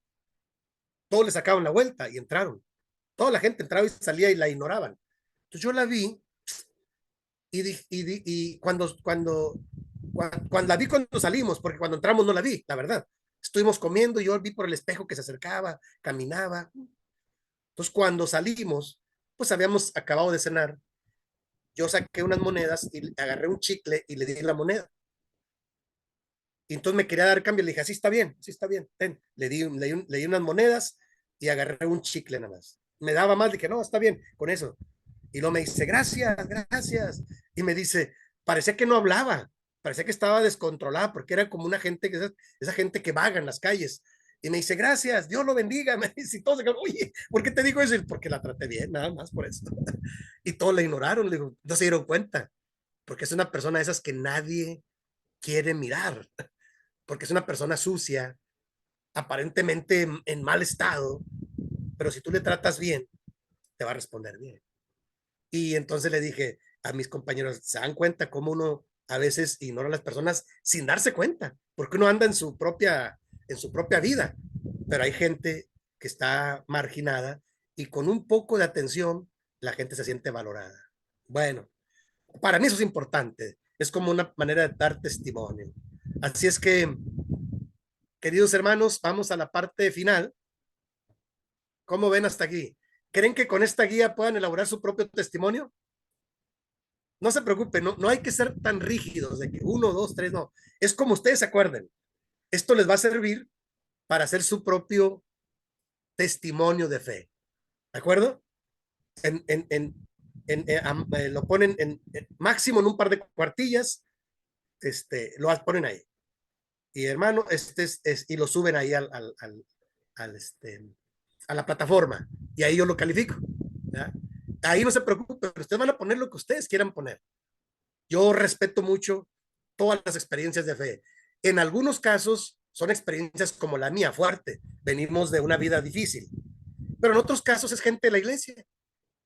todos le sacaban la vuelta y entraron. Toda la gente entraba y salía y la ignoraban. Entonces yo la vi y cuando la vi cuando salimos, porque cuando entramos no la vi, la verdad. Estuvimos comiendo y yo vi por el espejo que se acercaba, caminaba. Entonces cuando salimos, pues habíamos acabado de cenar. Yo saqué unas monedas y agarré un chicle y le di la moneda. Y entonces me quería dar cambio, le dije, así está bien, ten. Le di unas monedas y agarré un chicle nada más. Me daba más, dije, no, está bien, con eso. Y luego me dice, gracias, gracias. Y me dice, parecía que no hablaba, parecía que estaba descontrolada, porque era como una gente, esa gente que vaga en las calles. Y me dice, gracias, Dios lo bendiga. Me dice, y todos, oye, ¿por qué te digo eso? Porque la traté bien, nada más por eso. Y todos la ignoraron, le digo, no se dieron cuenta, porque es una persona de esas que nadie quiere mirar, porque es una persona sucia, aparentemente en mal estado, pero si tú le tratas bien, te va a responder bien. Y entonces le dije, a mis compañeros, se dan cuenta cómo uno a veces ignora a las personas sin darse cuenta, porque uno anda en su propia vida, pero hay gente que está marginada y con un poco de atención la gente se siente valorada. Bueno, para mí eso es importante, es como una manera de dar testimonio. Así es que, queridos hermanos, vamos a la parte final. ¿Cómo ven hasta aquí? ¿Creen que con esta guía puedan elaborar su propio testimonio? No se preocupen, no hay que ser tan rígidos de que 1, 2, 3, no. Es como ustedes se acuerden. Esto les va a servir para hacer su propio testimonio de fe. ¿De acuerdo? Lo ponen máximo en un par de cuartillas, lo ponen ahí. Y hermano, y lo suben ahí a la plataforma. Y ahí yo lo califico. ¿Ya? Ahí no se preocupen, ustedes van a poner lo que ustedes quieran poner. Yo respeto mucho todas las experiencias de fe. En algunos casos son experiencias como la mía, fuerte. Venimos de una vida difícil. Pero en otros casos es gente de la iglesia,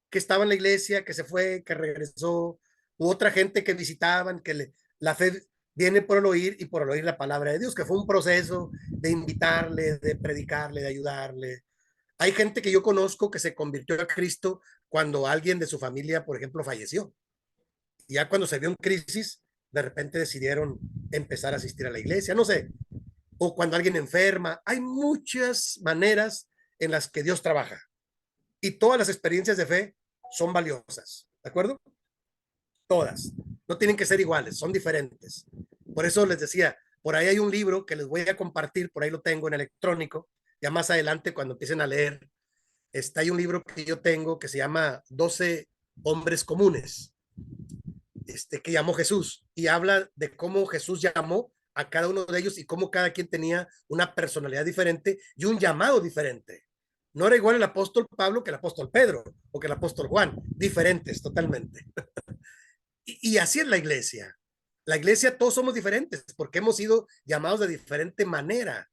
que estaba en la iglesia, que se fue, que regresó, u otra gente que visitaban, la fe viene por el oír y por el oír la palabra de Dios, que fue un proceso de invitarle, de predicarle, de ayudarle. Hay gente que yo conozco que se convirtió a Cristo cuando alguien de su familia, por ejemplo, falleció. Y ya cuando se vio en crisis, de repente decidieron empezar a asistir a la iglesia, no sé, o cuando alguien enferma. Hay muchas maneras en las que Dios trabaja y todas las experiencias de fe son valiosas, ¿de acuerdo? Todas, no tienen que ser iguales, son diferentes. Por eso les decía, por ahí hay un libro que les voy a compartir, por ahí lo tengo en electrónico, ya más adelante cuando empiecen a leer, hay un libro que yo tengo que se llama 12 hombres comunes, que llamó Jesús, y habla de cómo Jesús llamó a cada uno de ellos y cómo cada quien tenía una personalidad diferente y un llamado diferente. No era igual el apóstol Pablo que el apóstol Pedro o que el apóstol Juan, diferentes totalmente. Y así es la iglesia. La iglesia todos somos diferentes porque hemos sido llamados de diferente manera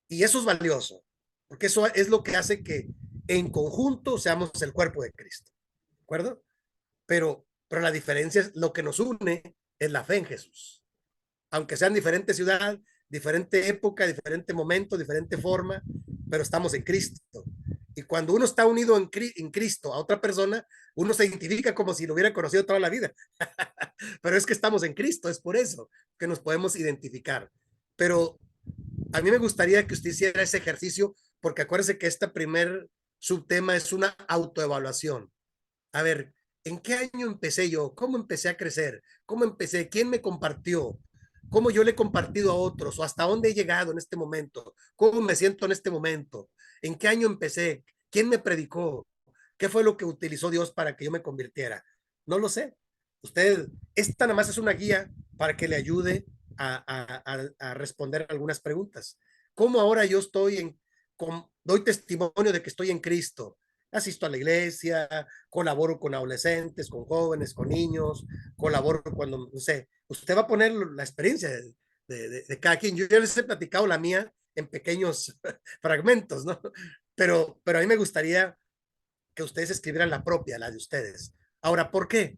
y eso es valioso, porque eso es lo que hace que en conjunto seamos el cuerpo de Cristo. ¿De acuerdo? Pero la diferencia es lo que nos une es la fe en Jesús. Aunque sean diferente ciudad, diferente época, diferente momento, diferente forma, pero estamos en Cristo. Y cuando uno está unido en Cristo a otra persona, uno se identifica como si lo hubiera conocido toda la vida. Pero es que estamos en Cristo, es por eso que nos podemos identificar. Pero a mí me gustaría que usted hiciera ese ejercicio, porque acuérdese que este primer subtema es una autoevaluación. A ver, ¿en qué año empecé yo? ¿Cómo empecé a crecer? ¿Cómo empecé? ¿Quién me compartió? ¿Cómo yo le he compartido a otros? ¿O hasta dónde he llegado en este momento? ¿Cómo me siento en este momento? ¿En qué año empecé? ¿Quién me predicó? ¿Qué fue lo que utilizó Dios para que yo me convirtiera? No lo sé. Esta nada más es una guía para que le ayude a responder algunas preguntas. ¿Cómo ahora yo doy testimonio de que estoy en Cristo? Asisto a la iglesia, colaboro con adolescentes, con jóvenes, con niños, colaboro cuando, no sé, usted va a poner la experiencia de cada quien. Yo ya les he platicado la mía en pequeños fragmentos, ¿no? Pero a mí me gustaría que ustedes escribieran la propia, la de ustedes. Ahora, ¿por qué?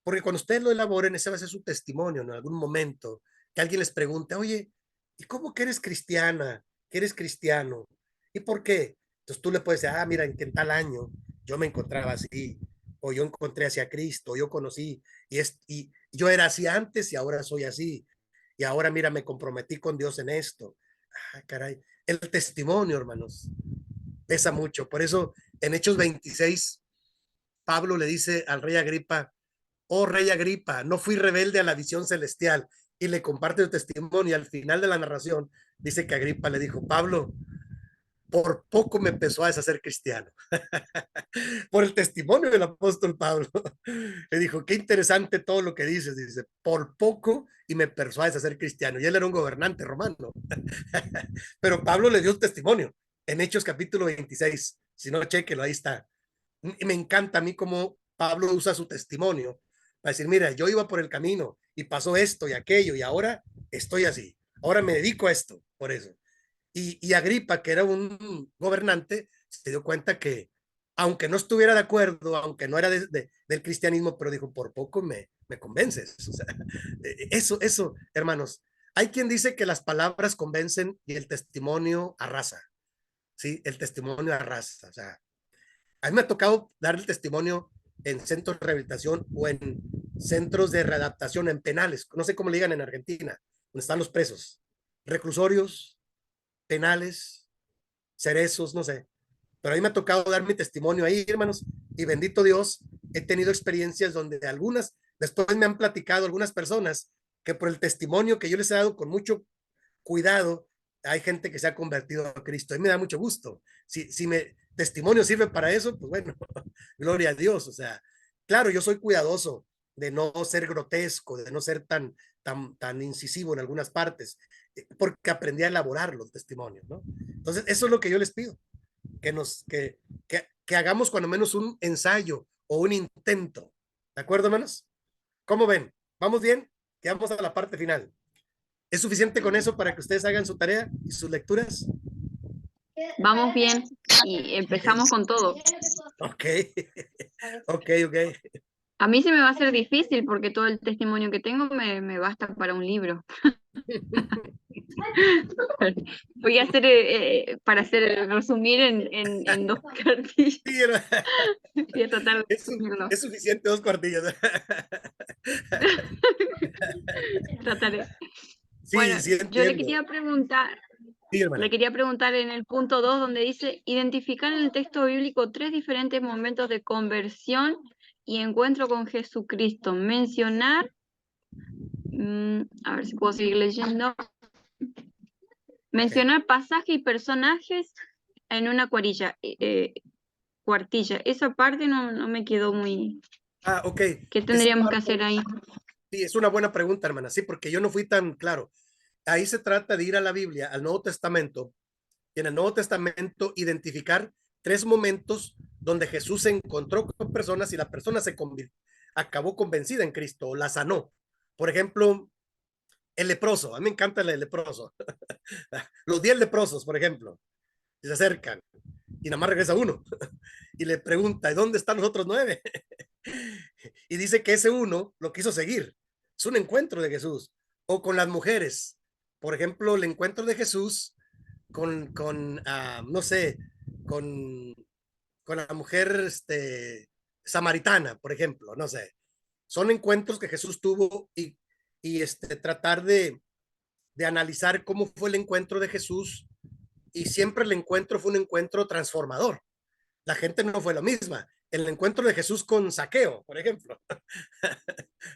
Porque cuando ustedes lo elaboren, ese va a ser su testimonio, ¿no? En algún momento, que alguien les pregunte, oye, ¿y cómo que eres cristiana? ¿Que eres cristiano? ¿Y por qué? Entonces tú le puedes decir, mira, en tal año yo me encontraba así, o yo encontré hacia Cristo, o yo conocí, y yo era así antes y ahora soy así, y ahora mira, me comprometí con Dios en esto. Caray, el testimonio, hermanos, pesa mucho. Por eso en Hechos 26, Pablo le dice al rey Agripa, oh rey Agripa, no fui rebelde a la visión celestial, y le comparte el testimonio. Y al final de la narración dice que Agripa le dijo, Pablo, por poco me empezó a deshacer cristiano. Por el testimonio del apóstol Pablo. Le dijo, qué interesante todo lo que dices. Dice, por poco y me persuades a ser cristiano. Y él era un gobernante romano. Pero Pablo le dio el testimonio en Hechos capítulo 26. Si no, chequelo, ahí está. Y me encanta a mí cómo Pablo usa su testimonio para decir, mira, yo iba por el camino y pasó esto y aquello y ahora estoy así. Ahora me dedico a esto, por eso. Y Agripa, que era un gobernante, se dio cuenta que aunque no estuviera de acuerdo, aunque no era del cristianismo, pero dijo, por poco me convences. O sea, eso, hermanos, hay quien dice que las palabras convencen y el testimonio arrasa. Sí, el testimonio arrasa. O sea, a mí me ha tocado dar el testimonio en centros de rehabilitación o en centros de readaptación, en penales, no sé cómo le digan en Argentina, donde están los presos, reclusorios, penales, cerezos, no sé. Pero a mí me ha tocado dar mi testimonio ahí, hermanos, y bendito Dios, he tenido experiencias donde algunas, después me han platicado algunas personas que por el testimonio que yo les he dado con mucho cuidado, hay gente que se ha convertido a Cristo. Y me da mucho gusto. Si mi testimonio sirve para eso, pues bueno, gloria a Dios. O sea, claro, yo soy cuidadoso de no ser grotesco, de no ser tan incisivo en algunas partes, porque aprendí a elaborar los testimonios, ¿no? Entonces, eso es lo que yo les pido, que hagamos cuando menos un ensayo o un intento. ¿De acuerdo, hermanos? ¿Cómo ven? ¿Vamos bien? Quedamos a la parte final. ¿Es suficiente con eso para que ustedes hagan su tarea y sus lecturas? Vamos bien y empezamos con todo. Ok, ok. A mí se me va a hacer difícil porque todo el testimonio que tengo me basta para un libro. Voy a hacer, para resumir en 2 cartillas. Sí, Voy a tratar de resumirlo. es suficiente 2 cuartillas. Trataré. Sí, Bueno, sí, yo le entiendo. Sí, hermana. quería preguntar en el punto 2, donde dice identificar en el texto bíblico 3 diferentes momentos de conversión y encuentro con Jesucristo. Mencionar, a ver si puedo seguir leyendo. Mencionar pasajes y personajes en una cuartilla. Esa parte no me quedó muy... Ah, ok. ¿Qué tendríamos que hacer ahí? Sí, es una buena pregunta, hermana. Sí, porque yo no fui tan claro. Ahí se trata de ir a la Biblia, al Nuevo Testamento, y en el Nuevo Testamento identificar 3 momentos donde Jesús se encontró con personas y la persona acabó convencida en Cristo, o la sanó. Por ejemplo, el leproso. A mí me encanta el leproso. Los 10 leprosos, por ejemplo, y se acercan y nada más regresa uno y le pregunta, ¿y dónde están los otros 9? Y dice que ese uno lo quiso seguir. Es un encuentro de Jesús. O con las mujeres. Por ejemplo, el encuentro de Jesús con no sé, con, con la mujer samaritana, por ejemplo, no sé. Son encuentros que Jesús tuvo y tratar de analizar cómo fue el encuentro de Jesús, y siempre el encuentro fue un encuentro transformador. La gente no fue la misma. El encuentro de Jesús con Zaqueo, por ejemplo,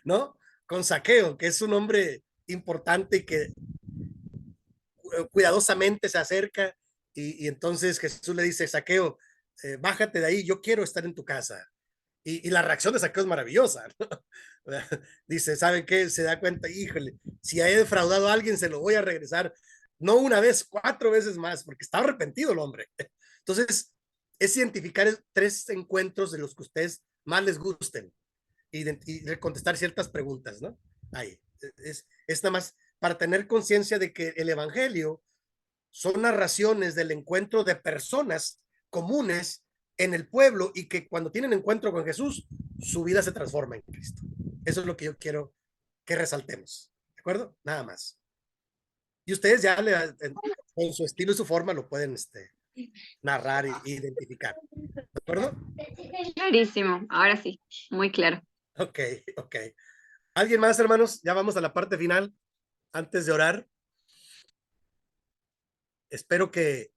¿no? Con Zaqueo, que es un hombre importante y que cuidadosamente se acerca y entonces Jesús le dice, Zaqueo, bájate de ahí, yo quiero estar en tu casa. Y la reacción de Zaqueo es maravillosa, ¿no? Dice, ¿sabe qué? Se da cuenta, híjole, si he defraudado a alguien, se lo voy a regresar, no una vez, 4 veces más, porque está arrepentido el hombre. Entonces, es identificar 3 encuentros de los que ustedes más les gusten y contestar ciertas preguntas, ¿no? Ahí, es nada más para tener conciencia de que el Evangelio son narraciones del encuentro de personas comunes en el pueblo y que cuando tienen encuentro con Jesús, su vida se transforma en Cristo. Eso es lo que yo quiero que resaltemos. ¿De acuerdo? Nada más. Y ustedes ya con su estilo y su forma lo pueden narrar e identificar. ¿De acuerdo? Clarísimo, ahora sí, muy claro. Ok. ¿Alguien más, hermanos? Ya vamos a la parte final. Antes de orar, espero que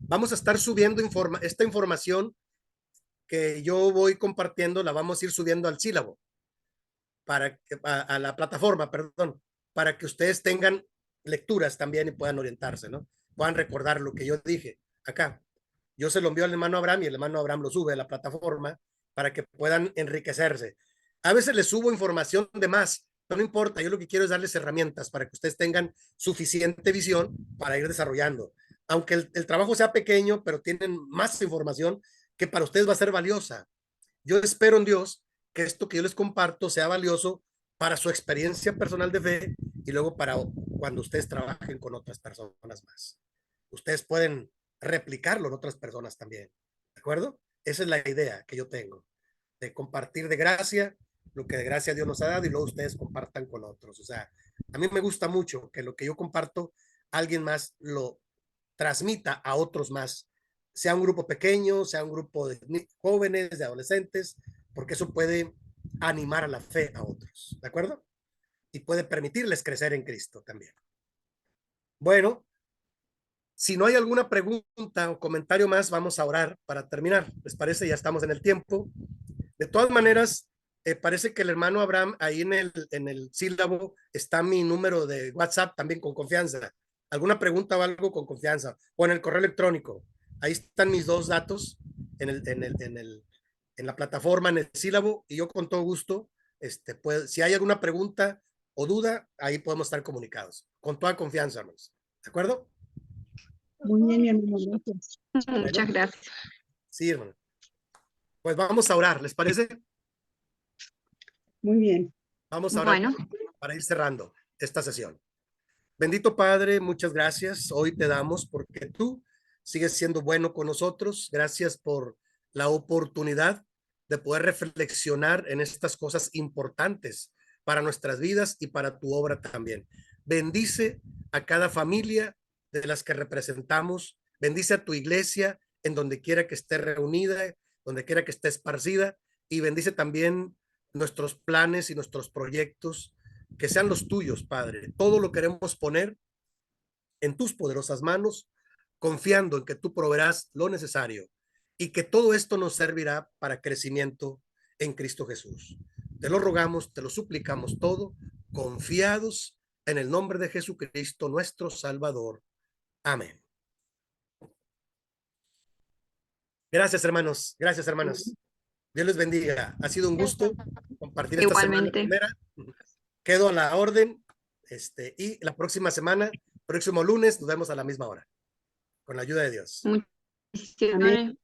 vamos a estar subiendo esta información que yo voy compartiendo, la vamos a ir subiendo al sílabo, a la plataforma, perdón, para que ustedes tengan lecturas también y puedan orientarse, ¿no? Puedan recordar lo que yo dije acá. Yo se lo envío al hermano Abraham y el hermano Abraham lo sube a la plataforma para que puedan enriquecerse. A veces les subo información de más, pero no importa, yo lo que quiero es darles herramientas para que ustedes tengan suficiente visión para ir desarrollando. Aunque el trabajo sea pequeño, pero tienen más información que para ustedes va a ser valiosa. Yo espero en Dios que esto que yo les comparto sea valioso para su experiencia personal de fe y luego para cuando ustedes trabajen con otras personas más. Ustedes pueden replicarlo en otras personas también. ¿De acuerdo? Esa es la idea que yo tengo, de compartir de gracia lo que de gracia Dios nos ha dado y luego ustedes compartan con otros. O sea, a mí me gusta mucho que lo que yo comparto, alguien más lo transmita a otros más, sea un grupo pequeño, sea un grupo de jóvenes, de adolescentes, porque eso puede animar a la fe a otros. ¿De acuerdo? Y puede permitirles crecer en Cristo también. Bueno, si no hay alguna pregunta o comentario más, vamos a orar para terminar. ¿Les parece? Ya estamos en el tiempo. De todas maneras, parece que el hermano Abraham, ahí en el sílabo, está mi número de WhatsApp también con confianza. ¿Alguna pregunta o algo con confianza? O en el correo electrónico. Ahí están mis dos datos en la plataforma, en el sílabo, y yo con todo gusto, pues, si hay alguna pregunta o duda, ahí podemos estar comunicados. Con toda confianza, hermanos. ¿De acuerdo? Muy bien, mi hermano, gracias. Muchas gracias. Sí, hermano. Pues vamos a orar, ¿les parece? Muy bien. Vamos a orar Bueno, para ir cerrando esta sesión. Bendito Padre, muchas gracias. Hoy te damos porque tú sigues siendo bueno con nosotros. Gracias por la oportunidad de poder reflexionar en estas cosas importantes para nuestras vidas y para tu obra también. Bendice a cada familia de las que representamos. Bendice a tu iglesia en donde quiera que esté reunida, donde quiera que esté esparcida, y bendice también nuestros planes y nuestros proyectos, que sean los tuyos, Padre. Todo lo queremos poner en tus poderosas manos, confiando en que tú proveerás lo necesario y que todo esto nos servirá para crecimiento en Cristo Jesús. Te lo rogamos, te lo suplicamos todo, confiados en el nombre de Jesucristo, nuestro Salvador. Amén. Gracias, hermanos. Gracias, hermanas. Dios les bendiga. Ha sido un gusto compartir esta semana igualmente. primera. Quedo a la orden. Y la próxima semana, próximo lunes, nos vemos a la misma hora. Con la ayuda de Dios. Bendiciones.